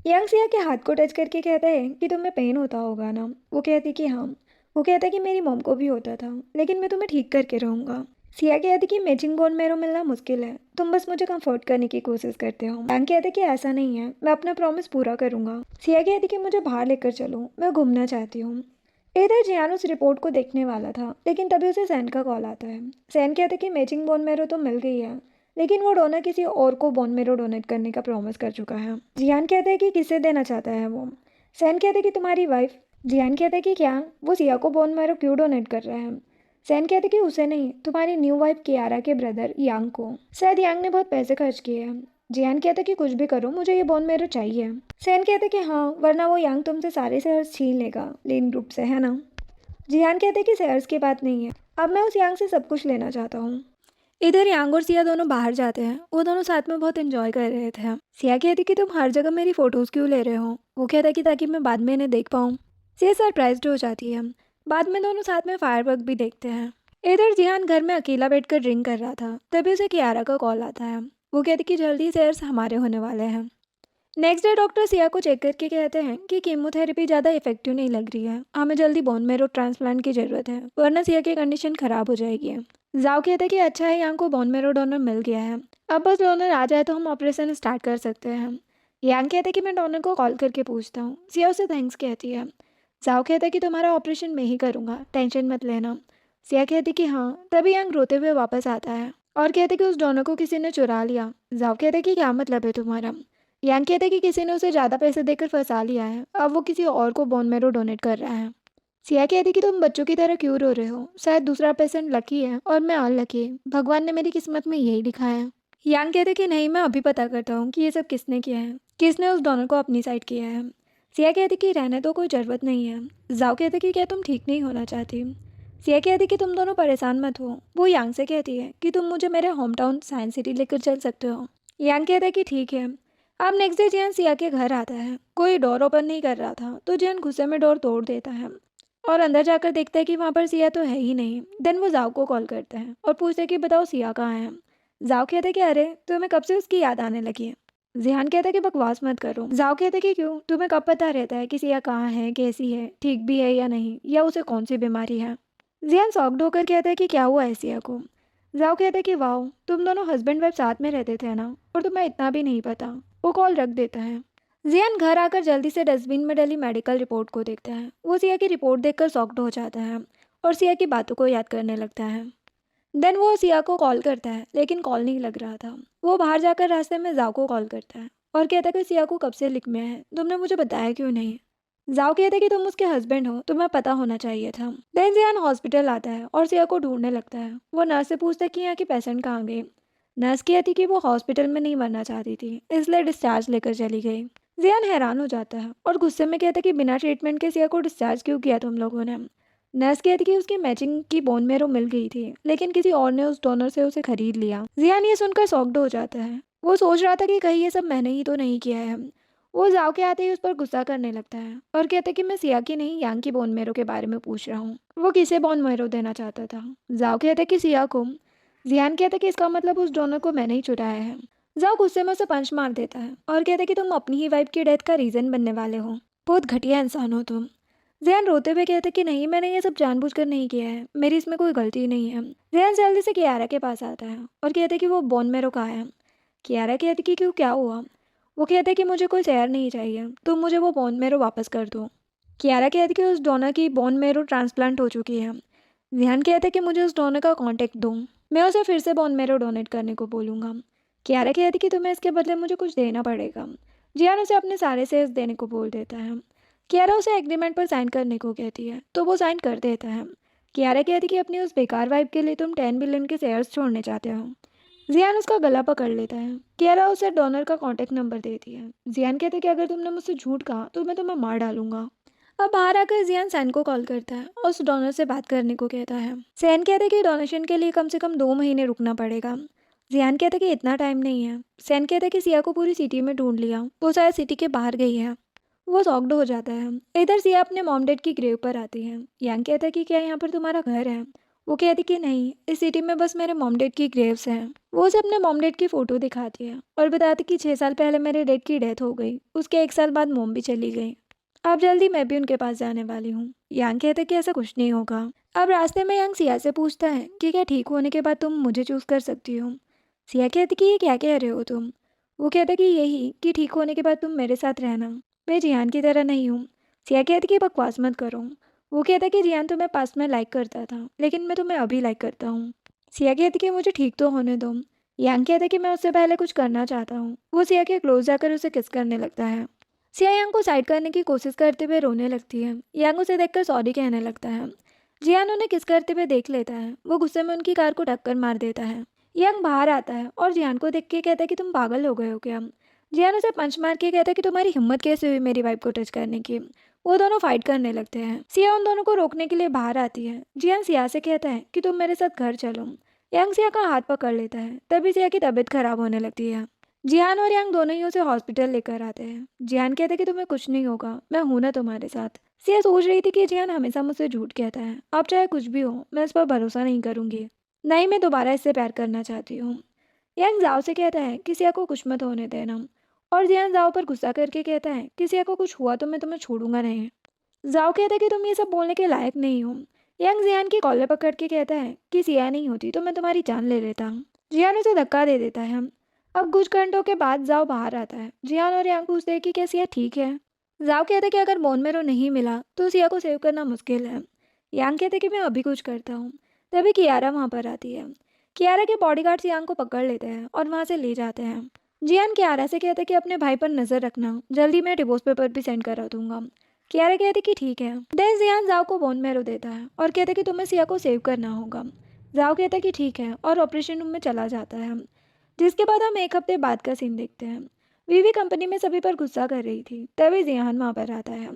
यांग सिया के हाथ को टच करके कहता है कि तुम्हें पेन होता होगा ना। वो कहती कि हाँ। वो कहता कि मेरी मॉम को भी होता था लेकिन मैं तुम्हें ठीक करके रहूँगा। सिया कहती कि मैचिंग बोन मेरो मिलना मुश्किल है, तुम बस मुझे कंफर्ट करने की कोशिश करते हो। यांग कहते कि ऐसा नहीं है, मैं अपना प्रॉमिस पूरा करूँगा। सिया कहती कि मुझे बाहर लेकर चलो, मैं घूमना चाहती हूँ। इधर जियान उस रिपोर्ट को देखने वाला था लेकिन तभी उसे सैन का कॉल आता है। सैन कहते कि मैचिंग बोन मेरो तो मिल गई है लेकिन वो डोनर किसी और को बोन मेरो डोनेट करने का प्रॉमिस कर चुका है। जियान कहता है कि किसे देना चाहता है वो। सैन कहते कि तुम्हारी वाइफ। जियान कहते कि क्या वो सिया को बोन मेरो क्यों डोनेट कर रहा है। सैन कहते कि उसे नहीं, तुम्हारी न्यू वाइफ कियारा के ब्रदर यांग को। शायद यांग ने बहुत पैसे खर्च किए हैं। जियान कहते कि कुछ भी करो मुझे ये बोन मेरो चाहिए। सैन कहते कि हाँ, वरना वो यांग तुमसे सारे शेयर्स छीन लेगा लीन ग्रुप से, है ना। जियान कहते कि शेयर्स की बात नहीं है, अब मैं उस यांग से सब कुछ लेना चाहता हूँ। इधर यांग और सिया दोनों बाहर जाते हैं। वो दोनों साथ में बहुत एंजॉय कर रहे थे। सिया कहती कि तुम हर जगह मेरी फोटोज क्यों ले रहे हो। वो कहता कि ताकि मैं बाद में इन्हें देख पाऊँ। सिया सरप्राइज्ड हो जाती है। बाद में दोनों साथ में फायरवर्क भी देखते हैं। इधर जिहान घर में अकेला बैठकर ड्रिंक कर रहा था तभी उसे कियारा का कॉल आता है। वो कहती कि जल्दी शेयर्स हमारे होने वाले हैं। नेक्स्ट डे डॉक्टर सिया को चेक करके कहते हैं कि कीमोथेरेपी ज़्यादा इफेक्टिव नहीं लग रही है, हमें जल्दी बोन मेरो ट्रांसप्लांट की ज़रूरत है वरना सिया की कंडीशन ख़राब हो जाएगी। जाओ कहते हैं कि अच्छा है यहाँ को बोन मेरो डोनर मिल गया है, अब बस डोनर आ जाए तो हम ऑपरेशन स्टार्ट कर सकते हैं। यांग कहते हैं कि मैं डोनर को कॉल करके पूछता हूँ। सिया उसे थैंक्स कहती है। जाओ कहता है कि तुम्हारा ऑपरेशन मैं ही करूँगा, टेंशन मत लेना। सिया कहती कि हाँ। तभी यांग रोते हुए वापस आता है और कहते कि उस डोनर को किसी ने चुरा लिया। जाओ कहते कि क्या मतलब है तुम्हारा। यांग कहते कि किसी ने उसे ज़्यादा पैसे देकर फंसा लिया है, अब वो किसी और को बोन मेरो डोनेट कर रहा है। सिया कहती कि तुम बच्चों की तरह क्यों रो रहे हो, शायद दूसरा पेशेंट लकी है और मैं अनलकी, भगवान ने मेरी किस्मत में यही लिखा है। यांग कहते कि नहीं, मैं अभी पता करता हूँ कि ये सब किसने किया है, किसने उस डोनर को अपनी साइड किया है। सिया कहती कि रहने तो कोई ज़रूरत नहीं है। जाओ कहते कि क्या तुम ठीक नहीं होना चाहती। सिया कहती कि तुम दोनों परेशान मत हो। वो यांग से कहती है कि तुम मुझे मेरे होम टाउन साइंस सिटी लेकर चल सकते हो। यांग कहता है कि ठीक है। अब नेक्स्ट डे जियान सिया के घर आता है। कोई डोर ओपन नहीं कर रहा था तो जियान गुस्से में डोर तोड़ देता है और अंदर जाकर देखता है कि वहाँ पर सिया तो है ही नहीं। देन वो जाओ को कॉल करता है और पूछते हैं कि बताओ सिया कहाँ है। जाओ कहते कि अरे तुम्हें कब से उसकी याद आने लगी है। जियान कहता है कि बकवास मत करो। जाओ कहते कि क्यों, तुम्हें कब पता रहता है कि सिया कहाँ है, कैसी है, ठीक भी है या नहीं, या उसे कौन सी बीमारी है। जियान शॉक्ड होकर कहता है कि क्या हुआ है सिया को। जाओ कहते कि वाओ, तुम दोनों हस्बैंड वाइफ साथ में रहते थे ना, और तुम्हें इतना भी नहीं पता। वो कॉल रख देता है। जियान घर आकर जल्दी से डस्टबिन में डली मेडिकल रिपोर्ट को देखता है। वो सिया की रिपोर्ट देखकर शॉक्ड हो जाता है और सिया की बातों को याद करने लगता है। देन वो सिया को कॉल करता है लेकिन कॉल नहीं लग रहा था। वो बाहर जाकर रास्ते में जाओ को कॉल करता है और कहता है कि सिया को कब से लिख में है, तुमने मुझे बताया क्यों नहीं। जाओ कहते कि तुम उसके हस्बैंड हो, तुम्हें पता होना चाहिए था। देन जियान हॉस्पिटल आता है और सिया को ढूंढने लगता है। वो नर्स से पूछता है कि यहाँ की पेशेंट कहाँ गई। नर्स कहती कि वो हॉस्पिटल में नहीं मरना चाहती थी इसलिए डिस्चार्ज लेकर चली गई। जियान हैरान हो जाता है और गुस्से में कहता है कि बिना ट्रीटमेंट के सिया को डिस्चार्ज क्यों किया तुम लोगों ने। नर्स कहती कि उसकी मैचिंग की बोन मेरो मिल गई थी लेकिन किसी और ने उस डोनर से उसे खरीद लिया। जियान ये सुनकर शॉक्ड हो जाता है। वो सोच रहा था कि कहीं ये सब मैंने ही तो नहीं किया है। वो जाओ के आते ही उस पर गुस्सा करने लगता है और कहता है कि मैं सिया की नहीं यांग की बोन मेरो के बारे में पूछ रहा हूँ। वो किसे बोन मेरो देना चाहता था। जाओ कहता है कि सिया को। जियान कहता है कि इसका मतलब उस डोनर को मैंने ही चुराया है। जाओ गुस्से में उसे पंच मार देता है और कहता है कि तुम अपनी ही वाइफ की डेथ का रीज़न बनने वाले हो, बहुत घटिया इंसान हो तुम। जियान रोते हुए कहता है कि नहीं, मैंने ये सब जानबूझकर नहीं किया है, मेरी इसमें कोई गलती नहीं है। जियान जल्दी से कियारा के पास आता है और कहता है कि वो बोन मेरो कहाँ है। कियारा कहती कि क्यों, क्या हुआ। वो कहता है कि मुझे कोई शेयर नहीं चाहिए, तुम मुझे वो बोन मेरो वापस कर दो। कियारा कहती कि उस डोनर की बोन मेरो ट्रांसप्लांट हो चुकी है। जिहान कहते कि मुझे उस डोनर का कांटेक्ट दो, मैं उसे फिर से बोन मेरो डोनेट करने को बोलूँगा। कियारा कहती कि तुम्हें इसके बदले मुझे कुछ देना पड़ेगा। जियान उसे अपने सारे शेयर्स देने को बोल देता है। कियारा उसे एग्रीमेंट पर साइन करने को कहती है तो वो साइन कर देता है। कियारा कहती कि अपनी उस बेकार वाइफ के लिए तुम 10 बिलियन के शेयर्स छोड़ने चाहते हो। जियान उसका गला पकड़ लेता है। कियारा उसे डोनर का कॉन्टैक्ट नंबर देती है। जियान कहते कि अगर तुमने मुझसे झूठ कहा तो मैं तुम्हें मार डालूंगा। अब बाहर आकर जियान सैन को कॉल करता है और उस डोनर से बात करने को कहता है। सैन कहते कि डोनेशन के लिए कम से कम 2 महीने रुकना पड़ेगा। जियान कहते कि इतना टाइम नहीं है। सैन कहते कि सिया को पूरी सिटी में ढूंढ लिया, वो शायद सिटी के बाहर गई है। वो शॉक्ड हो जाता है। इधर सिया अपने मॉम डैड की ग्रेव पर आती है। यांग कहता है कि क्या यहाँ पर तुम्हारा घर है। वो कहती कि नहीं, इस सिटी में बस मेरे मॉम डैड की ग्रेव्स हैं। वो उसे अपने मॉम डैड की फ़ोटो दिखाती है और बताती कि 6 साल पहले मेरे डैड की डेथ हो गई, उसके 1 साल बाद मॉम भी चली गई। अब जल्दी मैं भी उनके पास जाने वाली हूँ। यांग कहता है कि ऐसा कुछ नहीं होगा। अब रास्ते में यांग सिया से पूछता है कि क्या ठीक होने के बाद तुम मुझे चूज़ कर सकती हो। सिया कहती कि ये क्या कह रहे हो तुम। वो कहता कि यही कि ठीक होने के बाद तुम मेरे साथ रहना, मैं जियान की तरह नहीं हूँ। सिया कहती कि बकवास मत करो। वो कहता कि जियान तुम्हें पास्ट में लाइक करता था लेकिन मैं तुम्हें अभी लाइक करता हूँ। सिया कहती कि मुझे ठीक तो होने दो। यांग कहता कि मैं उससे पहले कुछ करना चाहता हूँ। वो सिया के क्लोज जाकर उसे किस करने लगता है। सिया यांग को साइड करने की कोशिश करते हुए रोने लगती है। यांग उसे देखकर सॉरी कहने लगता है। जियान उन्हें किस करते हुए देख लेता है। वो गुस्से में उनकी कार को टक्कर मार देता है। यांग बाहर आता है और जियान को देख के कहता है कि तुम पागल हो गए हो क्या। जियान उसे पंच मार के कहता है कि तुम्हारी हिम्मत कैसे हुई मेरी वाइफ को टच करने की। वो दोनों फाइट करने लगते हैं। सिया उन दोनों को रोकने के लिए बाहर आती है। जियान सिया से कहता है कि तुम मेरे साथ घर चलो। यांग सिया का हाथ पकड़ लेता है। तभी सिया की तबीयत खराब होने लगती है। जियान और यांग दोनों ही उसे हॉस्पिटल लेकर आते हैं। जियान कहते कि तुम्हें कुछ नहीं होगा, मैं हूं ना तुम्हारे साथ। सिया सोच रही थी कि जियान हमेशा मुझसे झूठ कहता है, अब चाहे कुछ भी हो मैं इस पर भरोसा नहीं करूंगी। नहीं, मैं दोबारा इससे प्यार करना चाहती हूँ। यांग जाओ से कहता है कि सिया को कुछ मत होने देना। और जियान जाओ पर गुस्सा करके कहता है कि सिया को कुछ हुआ तो मैं तुम्हें छोड़ूंगा नहीं। जाओ कहता है कि तुम ये सब बोलने के लायक नहीं हो। यांग जियान की कॉलर पकड़ के कहता है कि सिया नहीं होती तो मैं तुम्हारी जान ले लेता। जियान उसे धक्का दे देता है। अब कुछ घंटों के बाद जाओ बाहर आता है। जियान और यांग पूछते हैं कि क्या सिया ठीक है। जाओ कहते कि अगर बोन मेरो नहीं मिला तो सिया को सेव करना मुश्किल है। यांग कहते कि मैं अभी कुछ करता हूँ। तभी कियारा वहाँ पर आती है। कियारा के बॉडीगार्ड्स यांग को पकड़ लेते हैं और वहाँ से ले जाते हैं। जियान कियारा से कहते कि अपने भाई पर नज़र रखना, जल्दी मैं डिवोर्स पेपर भी सेंड करा दूंगा। कियारा कहते कि ठीक है। देन जियान जाओ को बोन मेरो देता है और कहते कि तुम्हें सिया को सेव करना होगा। जाओ कहता कि ठीक है और ऑपरेशन रूम में चला जाता है। जिसके बाद हम एक हफ्ते बाद का सीन देखते हैं। वीवी कंपनी में सभी पर गुस्सा कर रही थी। तभी जियान वहाँ पर आता है।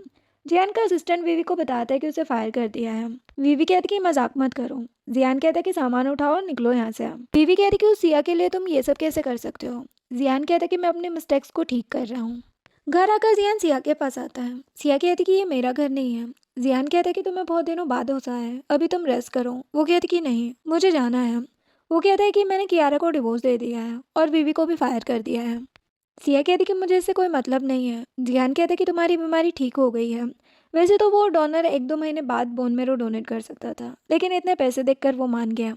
जियान का असिस्टेंट वीवी को बताता है कि उसे फायर कर दिया है। वीवी कहती कि मजाक मत करो। जियान कहता है कि सामान उठाओ और निकलो यहाँ से। आप वीवी कहती कि उस सिया के लिए तुम ये सब कैसे कर सकते हो। जियान कहता है कि मैं अपने मिस्टेक्स को ठीक कर रहा हूँ। घर आकर जियान सिया के पास आता है। सिया कहती कि ये मेरा घर नहीं है। जियान कहता है कि तुम्हें बहुत दिनों बाद होता है, अभी तुम रेस्ट करो। वो कहती कि नहीं, मुझे जाना है। वो कहता है कि मैंने कियारा को डिवोर्स दे दिया है और बीवी को भी फायर कर दिया है। सिया कहती कि मुझे इससे कोई मतलब नहीं है। जियान कहता है कि तुम्हारी बीमारी ठीक हो गई है। वैसे तो वो डोनर 1-2 महीने बाद बोन मेरो डोनेट कर सकता था, लेकिन इतने पैसे देखकर वो मान गया।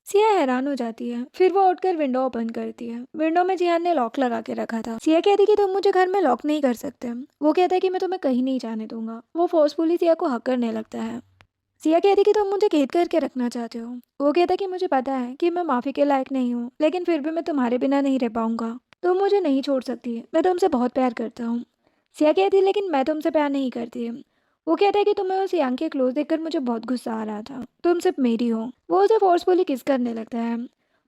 सिया हैरान हो जाती है। फिर वो उठकर विंडो ओपन करती है। विंडो में जियान ने लॉक लगा के रखा था। सिया कहती कि तुम मुझे घर में लॉक नहीं कर सकते। वो कहता है कि मैं तुम्हें कहीं नहीं जाने दूंगा। वो फोर्सफुली सिया को हक करने लगता है। सिया कहती कि तुम मुझे कैद करके रखना चाहते हो। वो कहता कि मुझे पता है कि मैं माफ़ी के लायक नहीं हूँ, लेकिन फिर भी मैं तुम्हारे बिना नहीं रह पाऊंगा। तुम मुझे नहीं छोड़ सकती, मैं तुमसे बहुत प्यार करता हूँ। सिया कहती लेकिन मैं तुमसे प्यार नहीं करती। वो कहता है कि तुम्हें उस यांग के क्लोज देखकर मुझे बहुत गुस्सा आ रहा था, तुम सिर्फ मेरी हो। वो उसे फोर्सफुली किस करने लगता है।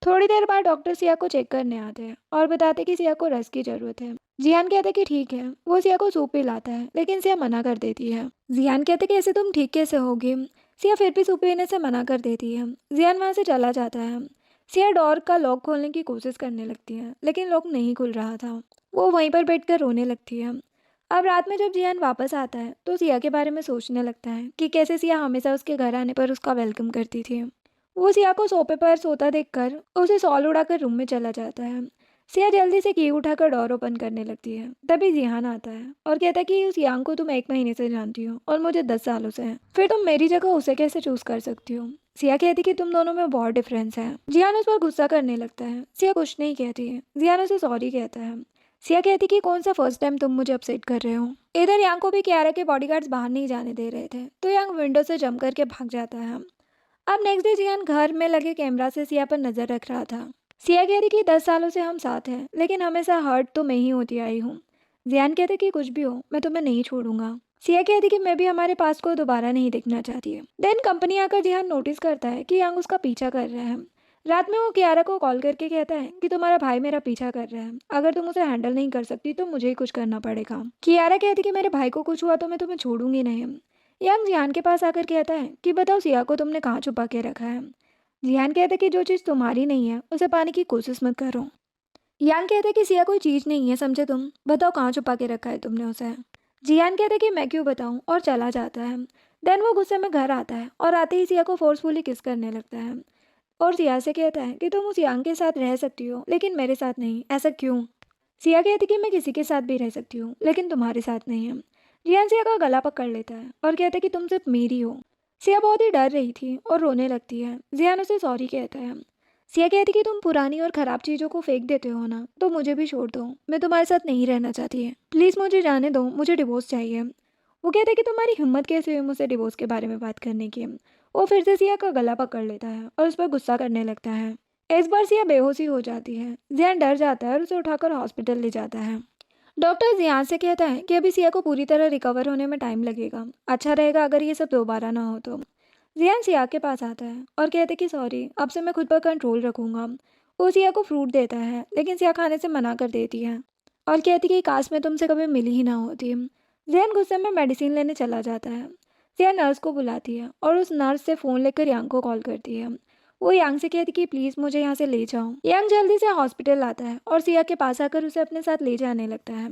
थोड़ी देर बाद डॉक्टर सिया को चेक करने आते हैं और बताते कि सिया को रेस्ट की जरूरत है। जियान कहते कि ठीक है। वो सिया को सूप पिलाता है लेकिन सिया मना कर देती है। जियान कहते कि ऐसे तुम ठीक कैसे होगी। सिया फिर भी सूप पीने से मना कर देती है। जियान वहाँ से चला जाता है। सिया डोर का लॉक खोलने की कोशिश करने लगती है लेकिन लॉक नहीं खुल रहा था। वो वहीं पर बैठकर रोने लगती है। अब रात में जब जियान वापस आता है तो सिया के बारे में सोचने लगता है कि कैसे सिया हमेशा उसके घर आने पर उसका वेलकम करती थी। वो सिया को सोफे पर सोता देखकर उसे सॉल उड़ाकर रूम में चला जाता है। सिया जल्दी से की उठाकर डोर ओपन करने लगती है। तभी जिहान आता है और कहता है कि उस यांग को तुम 1 महीने से जानती हो और मुझे 10 सालों से। फिर तुम मेरी जगह उसे कैसे चूज कर सकती हो। सिया कहती कि तुम दोनों में बहुत डिफरेंस है। जिहान उस पर गुस्सा करने लगता है। सिया कुछ नहीं कहती है। जिहान उसे सॉरी कहता है। सिया कहती कि कौन सा फर्स्ट टाइम तुम मुझे अपसेट कर रहे हो। इधर यांग को भी कियारा के बॉडीगार्ड्स बाहर नहीं जाने दे रहे थे तो यांग विंडो से जंप करके भाग जाता है। अब नेक्स्ट डे जियान घर में लगे कैमरा से सिया पर नजर रख रहा था। सिया कह रही कि 10 सालों से हम साथ हैं लेकिन हमेशा हर्ट तो मैं ही होती आई हूँ। जियान कहते कि कुछ भी हो मैं तुम्हें नहीं छोड़ूंगा। सिया कहती कि मैं भी हमारे पास को दोबारा नहीं देखना चाहती है। देन कंपनी आकर जिहान नोटिस करता है कि यांग उसका पीछा कर रहा है। रात में वो कियारा को कॉल करके कहता है कि तुम्हारा भाई मेरा पीछा कर रहा है, अगर तुम उसे हैंडल नहीं कर सकती तो मुझे ही कुछ करना पड़ेगा। कियारा कहती कि मेरे भाई को कुछ हुआ तो मैं तुम्हें छोड़ूंगी नहीं। यांग जिहान के पास आकर कहता है कि बताओ सिया को तुमने कहाँ छुपा के रखा है। जिहान कहता है कि जो चीज़ तुम्हारी नहीं है उसे पाने की कोशिश मत करो। यांग कहता है कि सिया कोई चीज़ नहीं है, समझे तुम, बताओ कहाँ छुपा के रखा है तुमने उसे। जियान कहता है कि मैं क्यों बताऊं, और चला जाता है। देन वो गुस्से में घर आता है और आते ही सिया को फोर्सफुली किस करने लगता है और सिया से कहता है कि तुम उस यांग के साथ रह सकती हो लेकिन मेरे साथ नहीं, ऐसा क्यों। सिया कहती कि मैं किसी के साथ भी रह सकती हूँ लेकिन तुम्हारे साथ नहीं है। जियान सिया का गला पकड़ लेता है और कहता है कि तुम सिर्फ मेरी हो। सिया बहुत ही डर रही थी और रोने लगती है। जियान उसे सॉरी कहता है। सिया कहती कि तुम पुरानी और ख़राब चीज़ों को फेंक देते हो ना, तो मुझे भी छोड़ दो, मैं तुम्हारे साथ नहीं रहना चाहती है, प्लीज़ मुझे जाने दो, मुझे डिवोर्स चाहिए। वो कहते कि तुम्हारी हिम्मत कैसे हुई मुझसे डिवोर्स के बारे में बात करने की। वो फिर से सिया का गला पकड़ लेता है और उस पर गुस्सा करने लगता है। इस बार सिया बेहोशी हो जाती है। जियान डर जाता है और उसे उठाकर हॉस्पिटल ले जाता है। डॉक्टर जियान से कहता है कि अभी सिया को पूरी तरह रिकवर होने में टाइम लगेगा, अच्छा रहेगा अगर ये सब दोबारा ना हो तो। जियान सिया के पास आता है और कहते कि सॉरी, अब से मैं खुद पर कंट्रोल रखूंगा। वो सिया को फ्रूट देता है लेकिन सिया खाने से मना कर देती है और कहती कि काश मैं तुमसे कभी मिली ही ना होती। जियान गुस्से में मेडिसिन लेने चला जाता है। सिया नर्स को बुलाती है और उस नर्स से फ़ोन लेकर यांग को कॉल करती है। वो यांग से कहती कि प्लीज़ मुझे यहाँ से ले जाओ। यांग जल्दी से हॉस्पिटल आता है और सिया के पास आकर उसे अपने साथ ले जाने लगता है।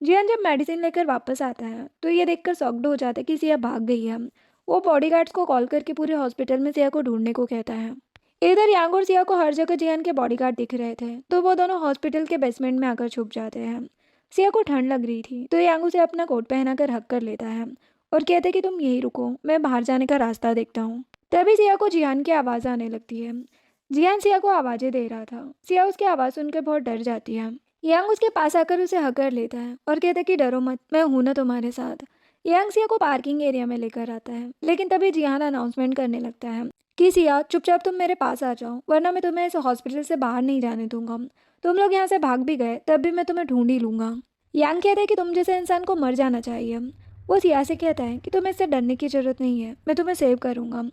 जियान जब मेडिसिन लेकर वापस आता है तो ये देखकर शॉक्ड हो जाता है कि सिया भाग गई है। वो बॉडीगार्ड्स को कॉल करके पूरे हॉस्पिटल में सिया को ढूंढने को कहता है। इधर यांग और सिया को हर जगह जियान के बॉडीगार्ड दिख रहे थे तो वो दोनों हॉस्पिटल के बेसमेंट में आकर छुप जाते हैं। सिया को ठंड लग रही थी तो यांग उसे अपना कोट पहनाकर हक कर लेता है और कहते कि तुम यहीं रुको, मैं बाहर जाने का रास्ता देखता हूँ। तभी सिया को जियान की आवाज़ आने लगती है। जियान सिया को आवाज़ें दे रहा था। सिया उसकी आवाज़ सुनकर बहुत डर जाती है। यांग उसके पास आकर उसे हक कर लेता है और कहता है कि डरो मत, मैं हूं ना तुम्हारे साथ। यांग सिया को पार्किंग एरिया में लेकर आता है लेकिन तभी जियान अनाउंसमेंट करने लगता है कि सिया चुपचाप तुम मेरे पास आ जाओ वरना मैं तुम्हें इस हॉस्पिटल से बाहर नहीं जाने दूंगा। तुम लोग यहाँ से भाग भी गए तब भी मैं तुम्हें ढूंढ ही लूंगा। यांग कहता है कि तुम जैसे इंसान को मर जाना चाहिए। वो सिया से कहता है कि तुम्हें इससे डरने की जरूरत नहीं है, मैं तुम्हें सेव करूंगा।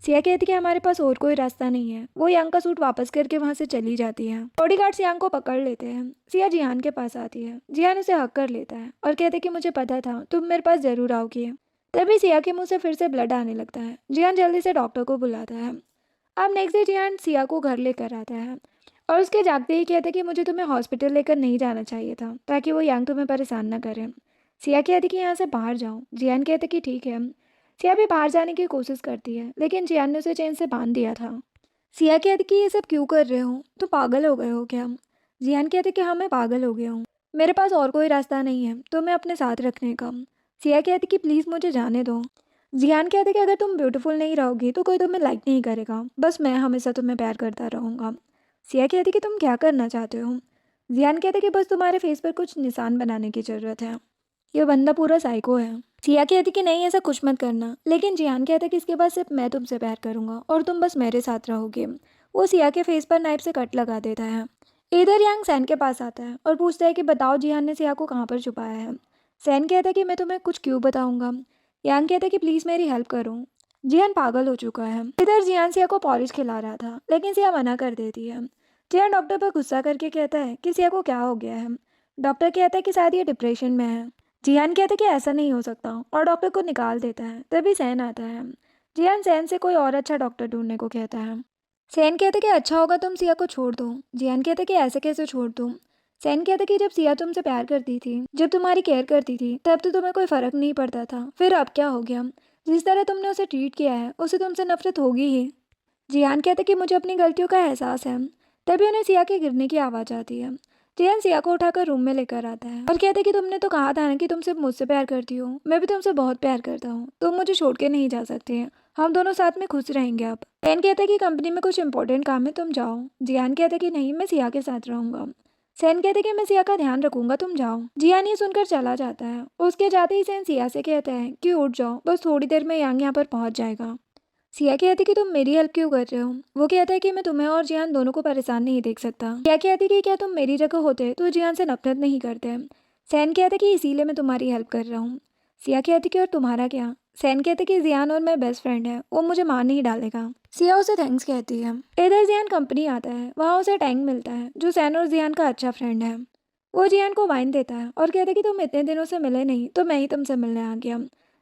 सिया कहती कि हमारे पास और कोई रास्ता नहीं है। वो यांग का सूट वापस करके वहां से चली जाती है। बॉडीगार्ड्स यांग को पकड़ लेते हैं। सिया जिहान के पास आती है। जिहान उसे हक कर लेता है और कहते कि मुझे पता था तुम मेरे पास जरूर आओगी। तभी सिया के मुंह से फिर से ब्लड आने लगता है। जिहान जल्दी से डॉक्टर को बुलाता है। अब नेक्स्ट डे जिहान सिया को घर लेकर आता है और उसके जागते ही कहते कि मुझे तुम्हें हॉस्पिटल लेकर नहीं जाना चाहिए था ताकि वो यांग तुम्हें परेशान न करे। सिया कहती कि यहाँ से बाहर जाओ। जियान कहते कि ठीक है। सिया भी बाहर जाने की कोशिश करती है लेकिन जियान ने उसे चेन से बांध दिया था। सिया कहती कि ये सब क्यों कर रहे हो, तो पागल हो गए हो क्या। जियान कहते कि हाँ मैं पागल हो गया हूँ, मेरे पास और कोई रास्ता नहीं है तो मैं अपने साथ रखने का। सिया कहती कि प्लीज़ मुझे जाने दो। जियान कहते कि अगर तुम ब्यूटीफुल नहीं रहोगी तो कोई तुम्हें लाइक नहीं करेगा, बस मैं हमेशा तुम्हें प्यार करता रहूँगा। सिया कहती कि तुम क्या करना चाहते हो। जियान कहते कि बस तुम्हारे फेस पर कुछ निशान बनाने की ज़रूरत है, ये बंदा पूरा साइको है। सिया कहती कि नहीं ऐसा कुछ मत करना, लेकिन जियान कहता कि इसके बाद सिर्फ मैं तुमसे प्यार करूंगा और तुम बस मेरे साथ रहोगे। वो सिया के फेस पर नाइफ से कट लगा देता है। इधर यांग सैन के पास आता है और पूछता है कि बताओ जियान ने सिया को कहाँ पर छुपाया है। सैन कहता है कि मैं तुम्हें कुछ क्यों बताऊंगा। यांग कहता है कि प्लीज़ मेरी हेल्प करो, जियान पागल हो चुका है। इधर जियान सिया को पॉलिश खिला रहा था लेकिन सिया मना कर देती है। जियान डॉक्टर पर गुस्सा करके कहता है कि सिया को क्या हो गया है। डॉक्टर कहता है कि शायद ये डिप्रेशन में है। जियान कहता है कि ऐसा नहीं हो सकता और डॉक्टर को निकाल देता है। तभी सैन आता है। जियान सैन से कोई और अच्छा डॉक्टर ढूंढने को कहता है। सैन कहता है कि अच्छा होगा तुम सिया को छोड़ दो। जियान कहता है कि ऐसे कैसे छोड़ दूँ। सैन कहता है कि जब सिया तुमसे प्यार करती थी, जब तुम्हारी केयर करती थी, तब तो तुम्हें कोई फ़र्क नहीं पड़ता था, फिर अब क्या हो गया। जिस तरह तुमने उसे ट्रीट किया है उसे तुमसे नफरत होगी ही। जियान कहता है कि मुझे अपनी गलतियों का एहसास है। तभी उन्हें सिया के गिरने की आवाज़ आती है। जियान सिया को उठाकर रूम में लेकर आता है और कहता है कि तुमने तो कहा था ना कि तुम सिर्फ मुझसे प्यार करती हो, मैं भी तुमसे बहुत प्यार करता हूँ, तुम मुझे छोड़ के नहीं जा सकते हैं, हम दोनों साथ में खुश रहेंगे। अब सैन कहता है कि कंपनी में कुछ इंपॉर्टेंट काम है, तुम जाओ। जियान कहता है कि नहीं, मैं सिया के साथ रहूंगा। सैन कहते कि मैं सिया का ध्यान रखूंगा, तुम जाओ। जियान ये सुनकर चला जाता है। उसके जाते ही सैन सिया से कहता है कि उठ जाओ, बस थोड़ी देर में यांग यहाँ पर पहुँच जाएगा। सिया कहती कि तुम मेरी हेल्प क्यों कर रहे हो। वो कहता है कि मैं तुम्हें और जियान दोनों को परेशान नहीं देख सकता। सिया कहती कि क्या तुम मेरी जगह होते तो जियान से नफरत नहीं करते। सैन कहते कि इसीलिए मैं तुम्हारी हेल्प कर रहा हूँ। सिया कहती कि और तुम्हारा क्या? सैन कहते कि जियान और मैं बेस्ट फ्रेंड है, वो मुझे मार नहीं डालेगा। सिया उसे थैंक्स कहती है। इधर जियान कंपनी आता है, वहाँ उसे टैंक मिलता है जो सैन और जियान का अच्छा फ्रेंड है। वो जियान को वाइन देता है और कहते कि तुम इतने दिनों से मिले नहीं तो मैं ही तुमसे मिलने आ गया।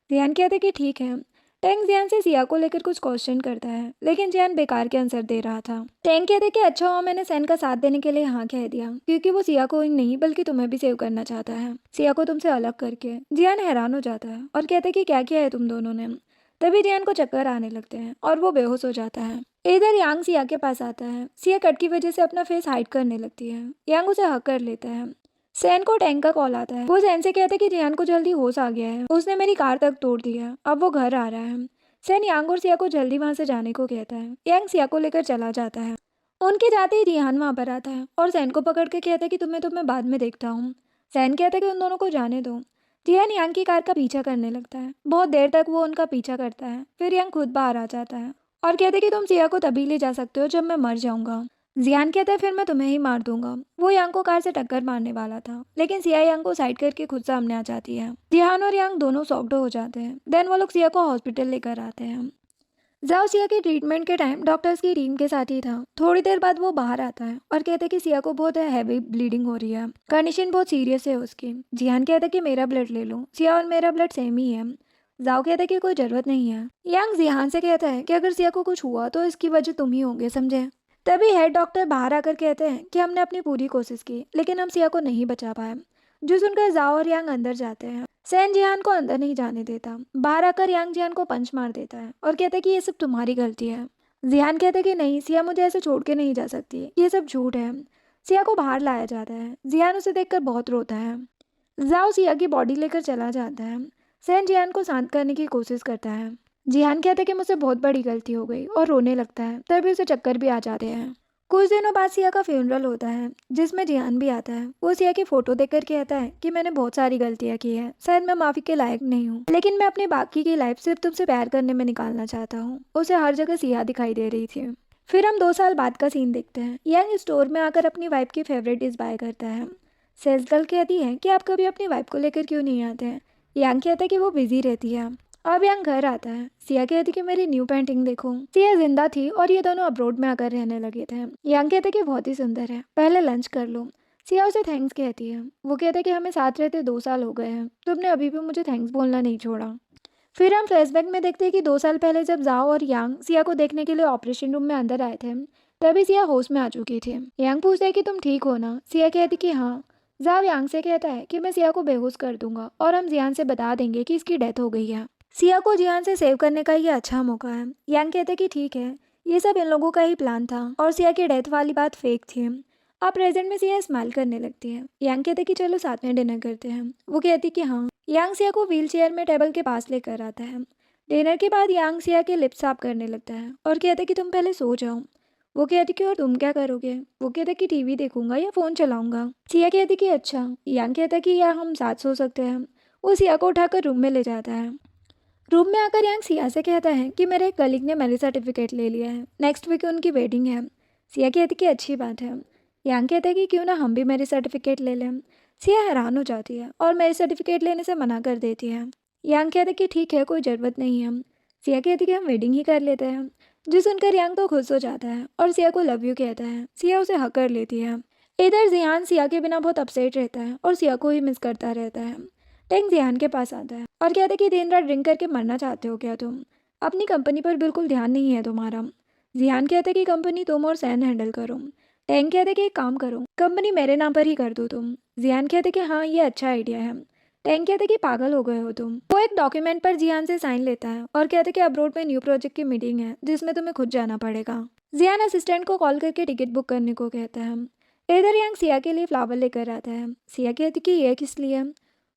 जियान कहते कि ठीक है। टैंक जियान से सिया को लेकर कुछ क्वेश्चन करता है, लेकिन जियान बेकार के आंसर दे रहा था। टैंक कहते कि अच्छा हुआ मैंने सैन का साथ देने के लिए हाँ कह दिया, क्योंकि वो सिया को ही नहीं बल्कि तुम्हें भी सेव करना चाहता है, सिया को तुमसे अलग करके। जियान हैरान हो जाता है और कहते कि क्या किया है तुम दोनों ने। तभी जियान को चक्कर आने लगते हैं और वो बेहोश हो जाता है। इधर यांग सिया के पास आता है। सिया कट की वजह से अपना फेस हाइड करने लगती है। यांग उसे हक कर लेता है। सैन को टैंक का कॉल आता है। वो सैन से कहता है कि जियान को जल्दी होश आ गया है, उसने मेरी कार तक तोड़ दी है, अब वो घर आ रहा है। सैन यांग और सिया को जल्दी वहां से जाने को कहता है। यांग सिया को लेकर चला जाता है। उनके जाते ही रिहान वहां पर आता है और सैन को पकड़ के कहता है कि तुम्हें बाद में देखता हूँ। सैन कहता है कि उन दोनों को जाने दो। जियान यांग की कार का पीछा करने लगता है। बहुत देर तक वो उनका पीछा करता है, फिर यांग खुद बाहर आ जाता है और कहते कि तुम सिया को तभी ले जा सकते हो जब मैं मर जाऊंगा। जियान कहता है फिर मैं तुम्हें ही मार दूंगा। वो यांग को कार से टक्कर मारने वाला था, लेकिन सिया यांग को साइड करके खुद सामने आ जाती है। जियान और यांग दोनों शॉक्ड हो जाते हैं। देन वो लोग सिया को हॉस्पिटल लेकर आते हैं। जाओ सिया के ट्रीटमेंट के टाइम डॉक्टर्स की टीम के साथ ही था। थोड़ी देर बाद वो बाहर आता है और कहते कि सिया को बहुत हैवी ब्लीडिंग हो रही है, कंडीशन बहुत सीरियस है उसकी। जियान कहता है कि मेरा ब्लड ले लो, सिया और मेरा ब्लड सेम ही है। जाओ कहता है कि कोई जरूरत नहीं है। यांग जियान से कहता है कि अगर सिया को कुछ हुआ तो इसकी वजह तुम ही होंगे, समझे। तभी हेड डॉक्टर बाहर आकर कहते हैं कि हमने अपनी पूरी कोशिश की, लेकिन हम सिया को नहीं बचा पाए। जो सुनकर जाओ और यांग अंदर जाते हैं। सैन जियान को अंदर नहीं जाने देता। बाहर आकर यांग जियान को पंच मार देता है और कहता है कि ये सब तुम्हारी गलती है। जियान कहता है कि नहीं, सिया मुझे ऐसे छोड़ के नहीं जा सकती, ये सब झूठ है। सिया को बाहर लाया जाता है। जियान उसे देखकर बहुत रोता है। जाओ सिया की बॉडी लेकर चला जाता है। सैन जियान को शांत करने की कोशिश करता है। जियान कहता है कि मुझसे बहुत बड़ी गलती हो गई और रोने लगता है। तभी उसे चक्कर भी आ जाते हैं। कुछ दिनों बाद सिया का फ्यूनरल होता है, जिसमें जियान भी आता है। वो सिया की फोटो देखकर कहता है कि मैंने बहुत सारी गलतियां की है, शायद मैं माफी के लायक नहीं हूँ, लेकिन मैं अपनी बाकी की लाइफ सिर्फ तुमसे प्यार करने में निकालना चाहता हूँ। उसे हर जगह सिया दिखाई दे रही थी। फिर हम 2 साल बाद का सीन देखते हैं। यंग स्टोर में आकर अपनी वाइफ की फेवरेट डिश बाय करता है। सेल्स गर्ल कहती है कि आप कभी अपनी वाइफ को लेकर क्यों नहीं आते हैं। यांग कहता है कि वो बिजी रहती है। अब यांग घर आता है। सिया कहती कि मेरी न्यू पेंटिंग देखो। सिया जिंदा थी और ये दोनों अब्रोड में आकर रहने लगे थे। यांग कहते कि बहुत ही सुंदर है, पहले लंच कर लो। सिया उसे थैंक्स कहती है। वो कहते कि हमें साथ रहते 2 साल हो गए हैं, तुमने अभी भी मुझे थैंक्स बोलना नहीं छोड़ा। फिर हम फ्लैशबैक में देखते हैं कि 2 साल पहले जब जाओ और यांग सिया को देखने के लिए ऑपरेशन रूम में अंदर आए थे, तभी सिया होश में आ चुकी थी। यांग पूछता है कि तुम ठीक हो ना। सिया कहती कि हाँ। जाओ यांग से कहता है कि मैं सिया को बेहोश कर दूंगा और हम जियान से बता देंगे कि इसकी डेथ हो गई है। सिया को जियान से सेव करने का ये अच्छा मौका है। यांग कहते कि ठीक है, ये सब इन लोगों का ही प्लान था और सिया की डेथ वाली बात फेक थी। अब प्रेजेंट में सिया स्माइल करने लगती है। यांग कहते कि चलो साथ में डिनर करते हैं। वो कहती कि हाँ। यांग सिया को व्हील चेयर में टेबल के पास लेकर आता है। डिनर के बाद यांग सिया के लिप्स साफ करने लगता है और कहते कि तुम पहले सो जाओ। वो कहती कि और तुम क्या करोगे। वो कहते कि टीवी देखूंगा या फोन चलाऊंगा। सिया कहती कि अच्छा। यांग कहता कि या हम साथ सो सकते हैं। वो सिया को उठाकर रूम में ले जाता है। रूम में आकर यांग सिया से कहता है कि मेरे एक कलीग ने मैरिज सर्टिफिकेट ले लिया है, नेक्स्ट वीक उनकी वेडिंग है। सिया कहती कि अच्छी बात है। यांग कहता है कि क्यों ना हम भी मैरिज सर्टिफिकेट ले लें। सिया हैरान हो जाती है और मैरिज सर्टिफिकेट लेने से मना कर देती है। यांग कहता है कि ठीक है, कोई ज़रूरत नहीं है। सिया कहती कि हम वेडिंग ही कर लेते हैं। जो सुनकर यांग तो खुश हो जाता है और सिया को लव यू कहता है। सिया उसे हक कर लेती है। इधर जियान सिया के बिना बहुत अपसेट रहता है और सिया को ही मिस करता रहता है। टैंक जियान के पास आता है और कहता है कि दिन रात ड्रिंक करके मरना चाहते हो क्या तुम, अपनी कंपनी पर बिल्कुल ध्यान नहीं है तुम्हारा। जियान कहता है कि कंपनी तुम और सैन हैंडल करो। टैंक कहते हैं कि एक काम करो, कंपनी मेरे नाम पर ही कर दो तुम। जियान कहते हैं कि हाँ, ये अच्छा आइडिया है। टैंक कहते हैं कि पागल हो गए हो तुम। वो एक डॉक्यूमेंट पर जियान से साइन लेता है और कहते हैं कि अब्रोड में न्यू प्रोजेक्ट की मीटिंग है जिसमें तुम्हें खुद जाना पड़ेगा। जियान असिस्टेंट को कॉल करके टिकट बुक करने को कहता है। इधर यांग सिया के लिए फ्लावर लेकर आता है। सिया कहती कि ये किस लिए।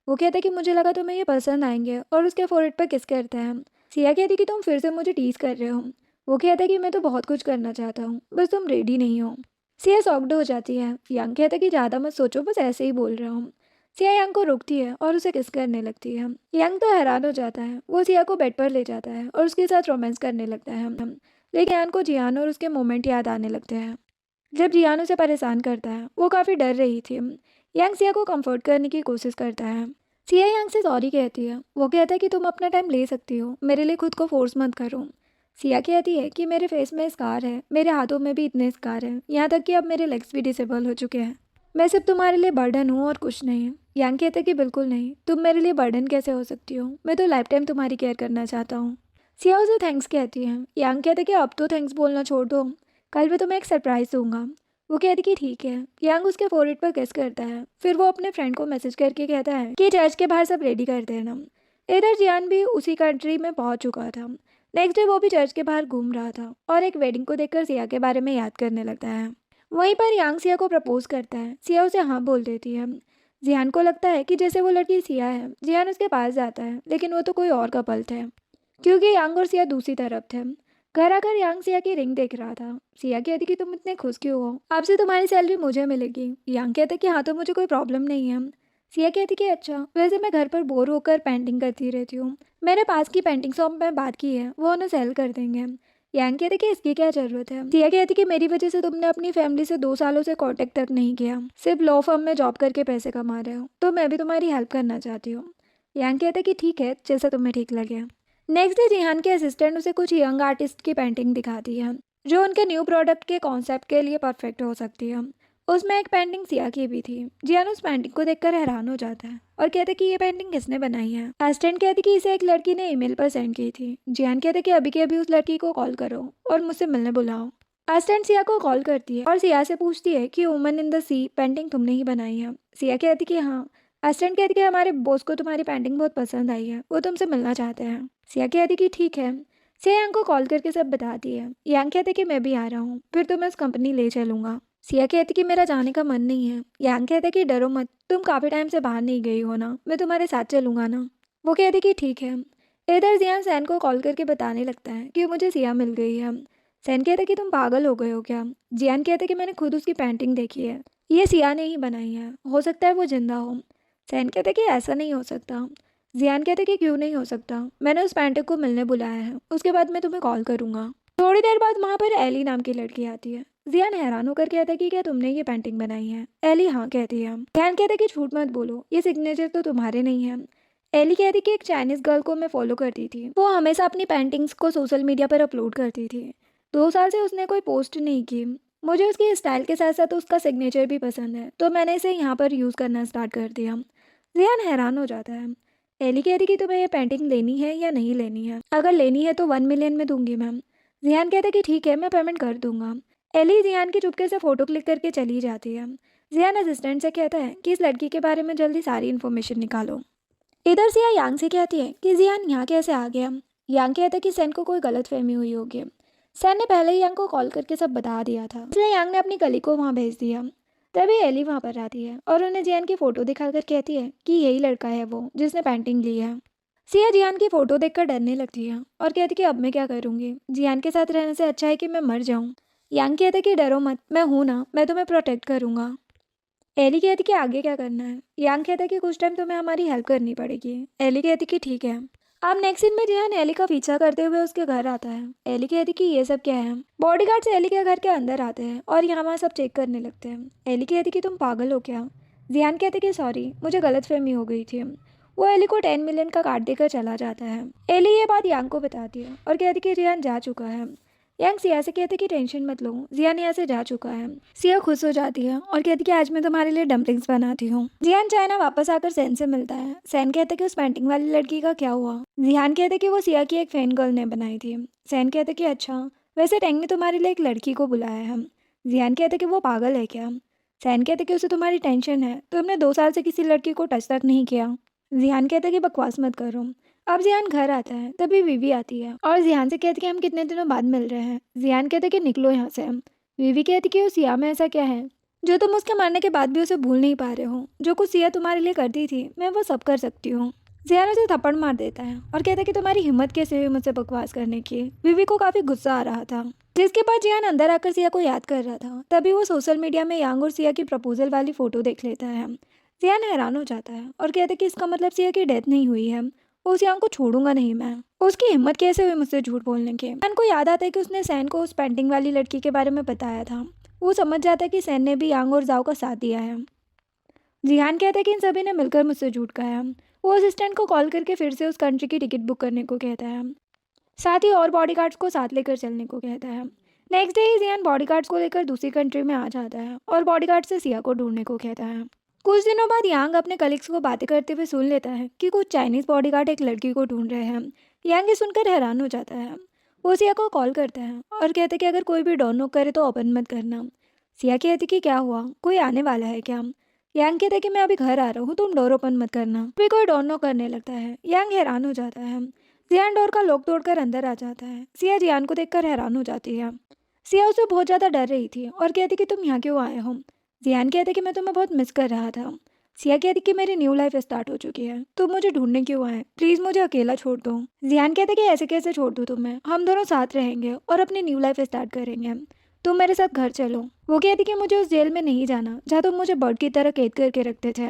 वो कहता है कि मुझे लगा तुम्हें ये पसंद आएंगे और उसके फोrehead पर किस करता है। सिया कहती कि तुम फिर से मुझे टीज कर रहे हो। वो कहता है कि मैं तो बहुत कुछ करना चाहता हूँ, बस तुम रेडी नहीं हो। सिया सॉक्ड हो जाती है। यांग कहता है कि ज़्यादा मत सोचो, बस ऐसे ही बोल रहा हूँ। सिया यांग को रोकती है और उसे किस करने लगती है। यांग तो हैरान हो जाता है। वो सिया को बेड पर ले जाता है और उसके साथ रोमांस करने लगता है। लेकिन यान को जियान और उसके मोमेंट याद आने लगते हैं जब जियान उसे परेशान करता है। वो काफ़ी डर रही थी। यांग सिया को कंफर्ट करने की कोशिश करता है। सिया यांग से सॉरी कहती है। वो कहता है कि तुम अपना टाइम ले सकती हो, मेरे लिए खुद को फोर्स मत करो। सिया कहती है कि मेरे फेस में स्कार है, मेरे हाथों में भी इतने स्कार हैं, यहाँ तक कि अब मेरे लेग्स भी डिसेबल हो चुके हैं। मैं सिर्फ तुम्हारे लिए बर्डन हूँ और कुछ नहीं। यांग कहते कि बिल्कुल नहीं, तुम मेरे लिए बर्डन कैसे हो सकती हो, मैं तो लाइफ टाइम तुम्हारी केयर करना चाहता हूँ। सिया उसे थैंक्स कहती है। यांग कहते कि अब तो थैंक्स बोलना छोड़ दो, कल मैं तुम्हें एक सरप्राइज दूंगा। वो कहती कि ठीक है। यांग उसके फोरहेड पर किस करता है, फिर वो अपने फ्रेंड को मैसेज करके कहता है कि चर्च के बाहर सब रेडी कर देना। इधर जियान भी उसी कंट्री में पहुंच चुका था। नेक्स्ट डे वो भी चर्च के बाहर घूम रहा था और एक वेडिंग को देखकर सिया के बारे में याद करने लगता है। वहीं पर यांग सिया को प्रपोज करता है। सिया उसे हाँ बोल देती है। जियान को लगता है कि जैसे वो लड़की सिया है। जियान उसके पास जाता है, लेकिन वो तो कोई और कपल थे, क्योंकि यांग और सिया दूसरी तरफ थे। घर आकर यांग सिया की रिंग देख रहा था। सिया कहती कि तुम इतने खुश क्यों हो, आपसे तुम्हारी सैलरी मुझे मिलेगी। यांग कहते कि हाँ, तो मुझे कोई प्रॉब्लम नहीं है। सिया कहती कि अच्छा, वैसे मैं घर पर बोर होकर पेंटिंग करती रहती हूँ, मेरे पास की पेंटिंग शॉप में बात की है, वो उन्हें सेल कर देंगे। यांग कहते कि इसकी क्या जरूरत है। सिया कहती कि मेरी वजह से तुमने अपनी फैमिली से 2 सालों से कांटेक्ट तक नहीं किया, सिर्फ लॉ फर्म में जॉब करके पैसे कमा रहे हो, तो मैं भी तुम्हारी हेल्प करना चाहती हूँ। यांग कहते कि ठीक है, जैसा तुम्हें ठीक लगे। नेक्स्ट डे जिहान के असिस्टेंट उसे कुछ यंग आर्टिस्ट की पेंटिंग दिखाती है, जो उनके न्यू प्रोडक्ट के कॉन्सेप्ट के लिए परफेक्ट हो सकती है। उसमें एक पेंटिंग सिया की भी थी। जियान उस पेंटिंग को देखकर हैरान हो जाता है और कहते कि ये पेंटिंग किसने बनाई है। असिस्टेंट कहती कि इसे एक लड़की ने ईमेल पर सेंड की थी। जियान कहते कि अभी के अभी उस लड़की को कॉल करो और मुझसे मिलने बुलाओ। असिस्टेंट सिया को कॉल करती है और सिया से पूछती है कि woman in the sea painting तुमने ही बनाई है। सिया कहती कि हाँ। असिस्टेंट कहती कि हमारे बॉस को तुम्हारी पेंटिंग बहुत पसंद आई है, वो तुमसे मिलना चाहते हैं। सिया कहती कि ठीक है। सिया यांग को कॉल करके सब बताती है। यांग कहते कि मैं भी आ रहा हूँ, फिर तुम्हें उस कंपनी ले चलूंगा। सिया कहती कि मेरा जाने का मन नहीं है। यांग कहते कि डरो मत, तुम काफ़ी टाइम से बाहर नहीं गई हो ना, मैं तुम्हारे साथ चलूंगा ना। वो कहती कि ठीक है। इधर जियान सैन को कॉल करके बताने लगता है कि मुझे सिया मिल गई है। सैन कहते कि तुम पागल हो गए हो क्या। जियान कहते कि मैंने खुद उसकी पेंटिंग देखी है, ये सिया ने ही बनाई है, हो सकता है वो जिंदा हो। सैन कहते कि ऐसा नहीं हो सकता। जियान कहते कि क्यों नहीं हो सकता, मैंने उस पेंटिंग को मिलने बुलाया है, उसके बाद मैं तुम्हें कॉल करूंगा। थोड़ी देर बाद वहाँ पर एली नाम की लड़की आती है। जियान हैरान होकर कहता है कि क्या तुमने ये पेंटिंग बनाई है। एली हाँ कहती है। जियान कहता है कि झूठ मत बोलो, ये सिग्नेचर तो तुम्हारे नहीं है। एली कहती कि एक चाइनीज गर्ल को मैं फॉलो करती थी, वो हमेशा अपनी पेंटिंग्स को सोशल मीडिया पर अपलोड करती थी। 2 साल से उसने कोई पोस्ट नहीं की। मुझे उसकी स्टाइल के साथ साथ उसका सिग्नेचर भी पसंद है, तो मैंने इसे यहाँ पर यूज़ करना स्टार्ट कर दिया। जियान हैरान हो जाता है। एली कहती कि तुम्हें ये पेंटिंग लेनी है या नहीं लेनी है, अगर लेनी है तो 1 मिलियन में दूंगी मैम। जियान कहते कि ठीक है, मैं पेमेंट कर दूंगा। एली जियान की चुपके से फ़ोटो क्लिक करके चली जाती है। जियान असिस्टेंट से कहता है कि इस लड़की के बारे में जल्दी सारी इन्फॉर्मेशन निकालो। इधर सिया यांग से कहती है कि जियान यहाँ कैसे आ गया। यांग कहता है कि सैन को कोई गलत फहमी हुई होगी। सैन ने पहले ही यांग को कॉल करके सब बता दिया था, इसलिए यांग ने अपनी कली को वहाँ भेज दिया। तभी एली वहाँ पर आती है और उन्हें जियान की फ़ोटो दिखाकर कहती है कि यही लड़का है वो जिसने पेंटिंग ली है। सिया जियान की फ़ोटो देखकर डरने लगती है और कहती कि अब मैं क्या करूँगी, जियान के साथ रहने से अच्छा है कि मैं मर जाऊँ। यांग कहते कि डरो मत, मैं हूँ ना, मैं तुम्हें प्रोटेक्ट करूँगा। एली कहती कि आगे क्या करना है। यांग कहता कि कुछ टाइम तुम्हें हमारी हेल्प करनी पड़ेगी। एली कहती कि ठीक है। अब नेक्स्ट सीन में जियान एली का पीछा करते हुए उसके घर आता है। एली कहती कि ये सब क्या है। बॉडीगार्ड्स एली के घर के अंदर आते हैं और यहाँ वहाँ सब चेक करने लगते हैं। एली कहती कि तुम पागल हो क्या। जियान कहते कि सॉरी, मुझे गलतफहमी हो गई थी। वो एली को 10 मिलियन का कार्ड देकर चला जाता है। एली ये बात यांग को बताती है और कहती कि जियान जा चुका है। यांग सिया से कहते कि टेंशन मत लो, जियान यहाँ से जा चुका है। सिया खुश हो जाती है और कहती कि आज मैं तुम्हारे लिए डम्पलिंग्स बनाती हूँ। जियान चाइना वापस आकर सैन से मिलता है। सैन कहता कि उस पेंटिंग वाली लड़की का क्या हुआ। जियान कहते कि वो सिया की एक फैन गर्ल ने बनाई थी। सैन कहते कि अच्छा, वैसे टैंग ने तुम्हारे लिए एक लड़की को बुलाया है। जियान कहते कि वो पागल है क्या। सैन कहते कि उसे तुम्हारी टेंशन है, तुमने 2 साल से किसी लड़की को टच तक नहीं किया। जियान कहते कि बकवास मत करो। अब जियान घर आता है, तभी विवी आती है और जियान से कहती कि हम कितने दिनों बाद मिल रहे हैं। जियान कहते कि निकलो यहाँ से। विवी कहती कि उस सिया में ऐसा क्या है जो तुम उसके मरने के बाद भी उसे भूल नहीं पा रहे हो। जो कुछ सिया तुम्हारे लिए करती थी, मैं वो सब कर सकती हूँ। जियान उसे थप्पड़ मार देता है और कहता है कि तुम्हारी हिम्मत कैसे हुई मुझसे बकवास करने की। विवी को काफ़ी गुस्सा आ रहा था। जिसके बाद जियान अंदर आकर सिया को याद कर रहा था, तभी वो सोशल मीडिया में यांग और सिया की प्रपोजल वाली फ़ोटो देख लेता है। जियान हैरान हो जाता है और कहता है कि इसका मतलब सिया की डेथ नहीं हुई है, उस यांग को छोड़ूंगा नहीं मैं। उसकी हिम्मत कैसे हुई मुझसे झूठ बोलने के। सैन को याद आता है कि उसने सैन को उस पेंटिंग वाली लड़की के बारे में बताया था। वो समझ जाता है कि सैन ने भी यांग और जाओ का साथ दिया है। जिहान कहता है कि इन सभी ने मिलकर मुझसे झूठ कहा। वो असिस्टेंट को कॉल करके फिर से उस कंट्री की टिकट बुक करने को कहता है, साथ ही और बॉडीगार्ड्स को साथ लेकर चलने को कहता है। नेक्स्ट डे ही जियान बॉडीगार्ड्स को लेकर दूसरी कंट्री में आ जाता है और बॉडीगार्ड से सिया को ढूंढने को कहता है। कुछ दिनों बाद यांग अपने कलीग्स को बातें करते हुए सुन लेता है कि कुछ चाइनीज बॉडीगार्ड एक लड़की को ढूंढ रहे हैं। यांग ये सुनकर हैरान हो जाता है। वो सिया को कॉल करता है और कहता है कि अगर कोई भी डोर नॉक करे तो ओपन मत करना। सिया कहती कि क्या हुआ, कोई आने वाला है क्या? यांग कहता है कि मैं अभी घर आ रहा हूँ, तुम डोर ओपन मत करना। अभी कोई डोर नॉक करने लगता है। यांग हैरान हो जाता है। जियान डोर का लॉक तोड़कर अंदर आ जाता है। सिया जियान को देखकर हैरान हो जाती है। सिया उससे बहुत ज़्यादा डर रही थी और कहती कि तुम यहाँ क्यों आए हो? जियान कहते कि मैं तुम्हें बहुत मिस कर रहा था। सिया कहती कि मेरी न्यू लाइफ स्टार्ट हो चुकी है, तुम मुझे ढूंढने क्यों आए? प्लीज़ मुझे अकेला छोड़ दो। जियान कहते कि ऐसे कैसे छोड़ दूँ तुम्हें, हम दोनों साथ रहेंगे और अपनी न्यू लाइफ स्टार्ट करेंगे। तुम मेरे साथ घर चलो। वो कहती कि मुझे उस जेल में नहीं जाना जहाँ तुम मुझे बर्ड की तरह कैद करके रखते थे।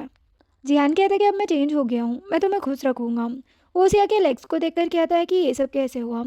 जियान कहते कि अब मैं चेंज हो गया हूँ, मैं तुम्हें खुश रखूँगा। वो सिया के लेग्स को देखकर कहता है कि ये सब कैसे हुआ?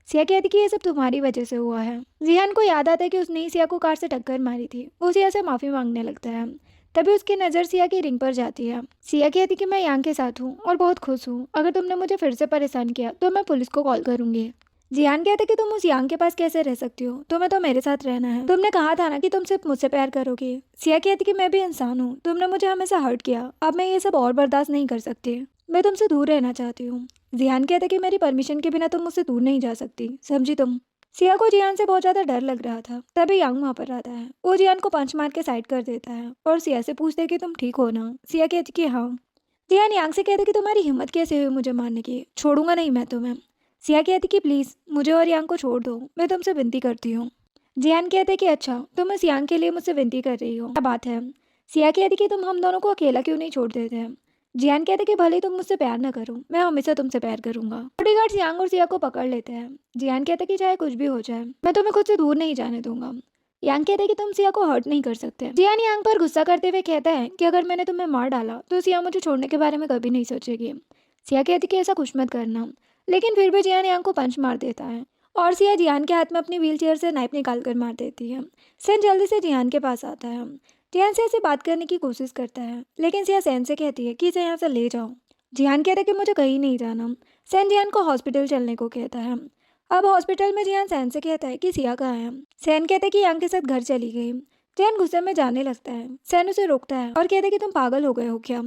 सिया कहती कि ये सब तुम्हारी वजह से हुआ है। जिहान को याद आता है कि उसने ही सिया को कार से टक्कर मारी थी। वो सिया से माफ़ी मांगने लगता है। तभी उसकी नज़र सिया की रिंग पर जाती है। सिया कहती कि मैं यांग के साथ हूँ और बहुत खुश हूँ। अगर तुमने मुझे फिर से परेशान किया तो मैं पुलिस को कॉल करूँगी। जिहान कहते कि तुम उस यांग के पास कैसे रह सकती हो, तुम्हें तो मेरे साथ रहना है। तुमने कहा था ना कि तुम सिर्फ मुझसे प्यार करोगी। सिया कहती कि मैं भी इंसान हूँ, तुमने मुझे हमेशा हर्ट किया, अब मैं ये सब और बर्दाश्त नहीं कर सकती। मैं तुमसे दूर रहना चाहती हूँ। जिहान कहता कि मेरी परमिशन के बिना तुम मुझसे दूर नहीं जा सकती, समझी तुम? सिया को जियान से बहुत ज़्यादा डर लग रहा था। तभी यांग वहाँ पर आता है। वो जियान को पंच मार के साइड कर देता है और सिया से पूछते है कि तुम ठीक हो ना? सिया कहती कि हाँ। जियान यांग से कहते कि तुम्हारी हिम्मत कैसे हुई मुझे मारने की, छोड़ूंगा नहीं मैं तुम्हें। सिया कहती कि प्लीज़ मुझे और यांग को छोड़ दो, मैं तुमसे विनती करती हूँ। जियान कहते कि अच्छा, तुम इस यांग के लिए मुझसे विनती कर रही हो, क्या बात है? सिया कहती कि तुम हम दोनों को अकेला क्यों नहीं छोड़ देते? जियान कहते कि भले तुम मुझसे प्यार ना करो, मैं हमेशा तुमसे प्यार करूंगा। बॉडीगार्ड यांग और सिया को पकड़ लेते हैं। जियान कहते कि चाहे कुछ भी हो जाए, मैं तुम्हें खुद से दूर नहीं जाने दूंगा। यांग कहते कि तुम सिया को हर्ट नहीं कर सकते। जियान यांग पर गुस्सा करते हुए कहता है कि अगर मैंने तुम्हें मार डाला तो सिया मुझे छोड़ने के बारे में कभी नहीं सोचेगी। सिया कहती कि ऐसा कुछ मत करना, लेकिन फिर भी जियान यांग को पंच मार देता है और सिया जियान के हाथ में अपनी व्हीलचेयर से नाइफ निकाल कर मार देती है। सेन जल्दी से जियान के पास आता है। जियान से ऐसे बात करने की कोशिश करता है, लेकिन सिया सैन से कहती है कि इसे यहाँ से ले जाओ। जियान कहता है कि मुझे कहीं नहीं जाना। सैन जियान को हॉस्पिटल चलने को कहता है। अब हॉस्पिटल में जियान सैन से कहता है कि सिया कहाँ है। सैन कहता है कि यांग के साथ घर चली गई। जियान गुस्से में जाने लगता है। सैन उसे रोकता है और कहता है कि तुम पागल हो गए हो क्या?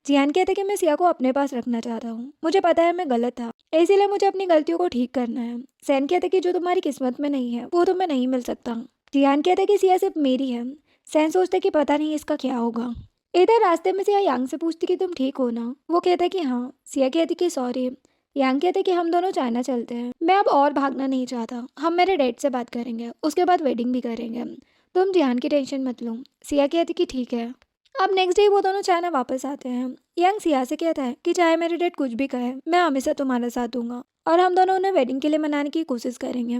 जियान कहता है कि मैं सिया को अपने पास रखना चाहता हूँ, मुझे पता है मैं गलत था, इसीलिए मुझे अपनी गलतियों को ठीक करना है। सैन कहता है कि जो तुम्हारी किस्मत में नहीं है वो तुम्हें नहीं मिल सकता। जियान कहता है कि सिया सिर्फ मेरी है। सैन सोचता है कि पता नहीं इसका क्या होगा। इधर रास्ते में सिया यांग से पूछती कि तुम ठीक हो ना? वो कहता है कि हाँ। सिया कहती कि सॉरी। यांग कहते कि हम दोनों चाइना चलते हैं, मैं अब और भागना नहीं चाहता, हम मेरे डैड से बात करेंगे, उसके बाद वेडिंग भी करेंगे, तुम जिहान की टेंशन मत लो। सिया कहती कि ठीक है। अब नेक्स्ट डे वो दोनों चाइना वापस आते हैं। यांग सिया से कहता है कि चाहे मेरे डैड कुछ भी कहे, मैं हमेशा तुम्हारा साथ दूंगा और हम दोनों उन्हें वेडिंग के लिए मनाने की कोशिश करेंगे।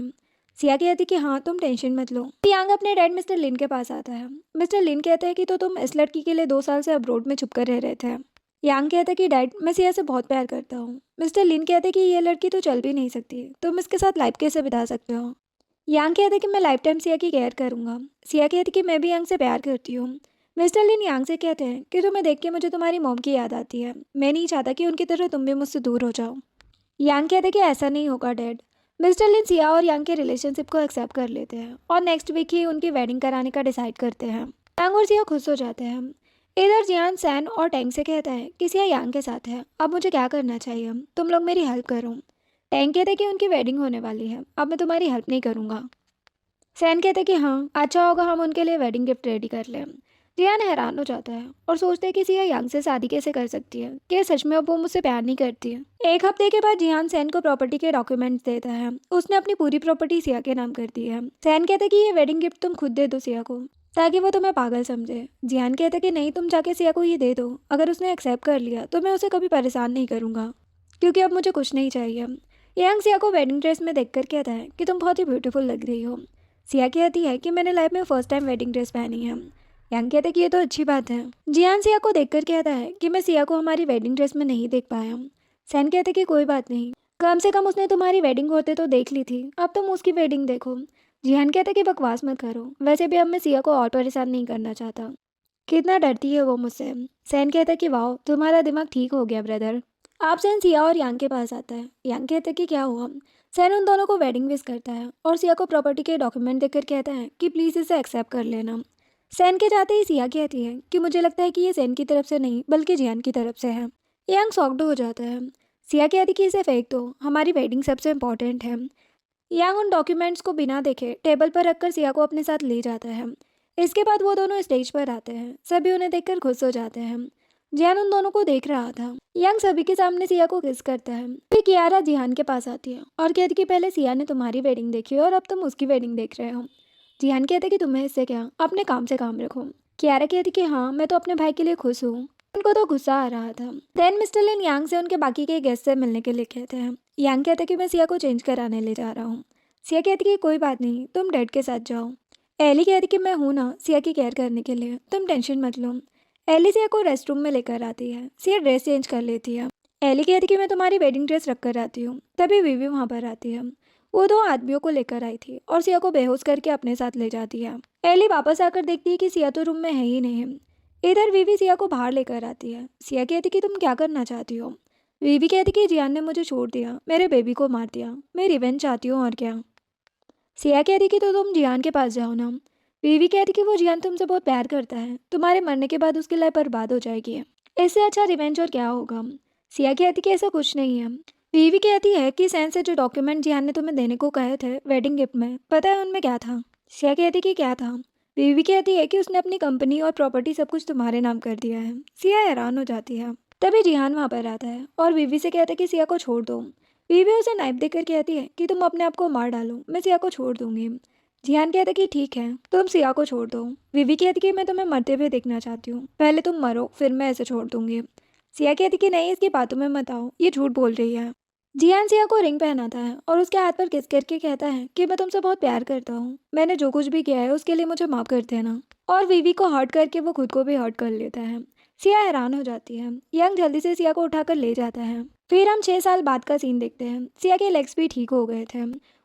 सिया कहती कि हाँ तुम टेंशन मत लो। यांग अपने डैड मिस्टर लिन के पास आता है। मिस्टर लिन कहते हैं कि तो तुम इस लड़की के लिए 2 साल से अब्रोड में छुप कर रह रहे थे। यांग कहता है कि डैड मैं सिया से बहुत प्यार करता हूँ। मिस्टर लिन कहते हैं कि ये लड़की तो चल भी नहीं सकती, तुम इसके साथ लाइफ कैसे बिता सकते हो? यांग कहते हैं कि मैं लाइफ टाइम सिया की केयर करूँगा। सिया कहती कि मैं भी यांग से प्यार करती हूँ। मिस्टर लिन यांग से कहते हैं कि तुम्हें देख के मुझे तुम्हारी मॉम की याद आती है, मैं नहीं चाहता कि उनकी तरह तुम भी मुझसे दूर हो जाओ। यांग कहते हैं कि ऐसा नहीं होगा डैड। मिस्टर लिन सिया और यांग के रिलेशनशिप को एक्सेप्ट कर लेते हैं और नेक्स्ट वीक ही उनकी वेडिंग कराने का डिसाइड करते हैं। यांग और सिया खुश हो जाते हैं। इधर जियान सैन और टैंग से कहता है कि सिया यांग के साथ है, अब मुझे क्या करना चाहिए, तुम लोग मेरी हेल्प करो। टैंग कहते कि उनकी वेडिंग होने वाली है, अब मैं तुम्हारी हेल्प नहीं करूँगा। सैन कहते कि हाँ अच्छा होगा हम उनके लिए वेडिंग गिफ्ट रेडी कर लें। जियान हैरान हो जाता है और सोचते है कि सिया यांग से शादी कैसे कर सकती है, कि सच में अब वो मुझसे प्यार नहीं करती है। एक हफ्ते के बाद जियान सैन को प्रॉपर्टी के डॉक्यूमेंट्स देता है। उसने अपनी पूरी प्रॉपर्टी सिया के नाम कर दी है। सैन कहते कि ये वेडिंग गिफ्ट तुम खुद दे दो सिया को, ताकि वो तुम्हें पागल समझे। जियान कहते कि नहीं तुम जाके सिया को ये दे दो, अगर उसने एक्सेप्ट कर लिया तो मैं उसे कभी परेशान नहीं करूँगा, क्योंकि अब मुझे कुछ नहीं चाहिए। यांग सिया को वेडिंग ड्रेस में देखकर कहता है कि तुम बहुत ही ब्यूटीफुल लग रही हो। सिया कहती है कि मैंने लाइफ में फर्स्ट टाइम वेडिंग ड्रेस पहनी है। यांग कहते कि ये तो अच्छी बात है। जियान सिया को देखकर कहता है कि मैं सिया को हमारी वेडिंग ड्रेस में नहीं देख पाया। सैन कहते कि कोई बात नहीं, कम से कम उसने तुम्हारी वेडिंग होते तो देख ली थी, अब तुम उसकी वेडिंग देखो। जियान कहते कि बकवास मत करो, वैसे भी अब मैं सिया को और परेशान नहीं करना चाहता। कितना डरती है वो मुझसे। सैन कहता है कि वाह तुम्हारा दिमाग ठीक हो गया ब्रदर। आप सैन सिया और यांग के पास आता है। यांग कहता है कि क्या हुआ। सैन उन दोनों को वेडिंग विश करता है और सिया को प्रॉपर्टी के डॉक्यूमेंट देकर कहता है कि प्लीज़ इसे एक्सेप्ट कर लेना। सैन के जाते ही सिया कहती है कि मुझे लगता है कि ये सैन की तरफ से नहीं बल्कि जियान की तरफ से है। यांग शॉक्ड हो जाता है। सिया कहती कि इसे फेंक दो, हमारी वेडिंग सबसे इम्पोर्टेंट है। यांग उन डॉक्यूमेंट्स को बिना देखे टेबल पर रखकर सिया को अपने साथ ले जाता है। इसके बाद वो दोनों स्टेज पर आते हैं। सभी उन्हें देखकर खुश हो जाते हैं। जियान उन दोनों को देख रहा था। यांग सभी के सामने सिया को किस करता है। फिर कियारा जिहान के पास आती है और कहती कि पहले सिया ने तुम्हारी वेडिंग देखी और अब तुम उसकी वेडिंग देख रहे हो। जिहान कहते कि तुम्हें इससे क्या, अपने काम से काम रखो। कियारा कहती कि हाँ मैं तो अपने भाई के लिए खुश हूँ। उनको तो गुस्सा आ रहा था। देन मिस्टर लिन यांग से उनके बाकी के गेस्ट से मिलने के लिए कहते हैं। यांग कहते कि मैं सिया को चेंज कराने ले जा रहा हूँ। सिया कहती कि कोई बात नहीं, तुम डैड के साथ जाओ। एली कहती कि मैं हूँ ना सिया की केयर करने के लिए, तुम टेंशन मत लो। एली सिया को रेस्ट रूम में लेकर आती है। सिया ड्रेस चेंज कर लेती है। एली कहती कि मैं तुम्हारी वेडिंग ड्रेस रख कर आती हूँ। तभी वीवी वहाँ पर आती है। वो दो आदमियों को लेकर आई थी और सिया को बेहोश करके अपने साथ ले जाती है। एली वापस आकर देखती है कि सिया तो रूम में है ही नहीं। इधर वीवी सिया को बाहर लेकर आती है। सिया कहती कि तुम क्या करना चाहती हो। वीवी कहती कि जियान ने मुझे छोड़ दिया, मेरे बेबी को मार दिया, मैं रिवेंज चाहती हूँ और क्या। सिया कहती कि तो तुम जियान के पास जाओ ना। वीवी कहती कि वो जियान तुमसे बहुत प्यार करता है, तुम्हारे मरने के बाद उसकी लाइफ बर्बाद हो जाएगी, इससे अच्छा रिवेंज और क्या होगा। सिया कहती कि ऐसा कुछ नहीं है। वीवी कहती है कि सैन से जो डॉक्यूमेंट जियान ने तुम्हें देने को कहे थे वेडिंग गिफ्ट में, पता है उनमें क्या था। सिया कहती कि क्या था। वीवी कहती है कि उसने अपनी कंपनी और प्रॉपर्टी सब कुछ तुम्हारे नाम कर दिया है। सिया हैरान हो जाती है। तभी जिहान वहाँ पर आता है और वीवी से कहता है कि सिया को छोड़ दो। वीवी उसे नाइफ देकर कहती है कि तुम अपने आप को मार डालो, मैं सिया को छोड़ दूंगी। जिहान कहता है कि ठीक है, तुम सिया को छोड़ दो। वीवी कहती कि मैं तुम्हें मरते हुए देखना चाहती हूँ, पहले तुम मरो फिर मैं ऐसे छोड़ दूंगी। सिया कहती कि नहीं, इसकी बातों में मत आओ, ये झूठ बोल रही है। जियान सिया को रिंग पहनाता है और उसके हाथ पर किस करके कहता है कि मैं तुमसे बहुत प्यार करता हूँ, मैंने जो कुछ भी किया है उसके लिए मुझे माफ कर देना। और वीवी को हर्ट करके वो खुद को भी हर्ट कर लेता है। सिया हैरान हो जाती है। यंग जल्दी से सिया को उठाकर ले जाता है। फिर हम 6 साल बाद का सीन देखते हैं। सिया के लेग्स भी ठीक हो गए थे।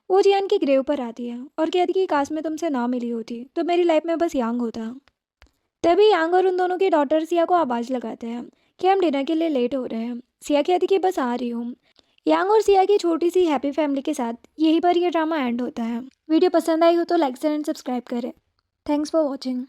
वो जियान की ग्रेव पर आती है और कहती कि काश मैं तुमसे ना मिली होती तो मेरी लाइफ में बस यांग होता। तभी यांग और उन दोनों की डॉटर सिया को आवाज़ लगाते हैं कि हम डिनर के लिए लेट हो रहे हैं। सिया कहती कि बस आ रही हूँ। यांग और सिया की छोटी सी हैप्पी फैमिली के साथ यहीं पर यह ड्रामा एंड होता है। वीडियो पसंद आई हो तो लाइक शेयर एंड सब्सक्राइब करें। Thanks for watching.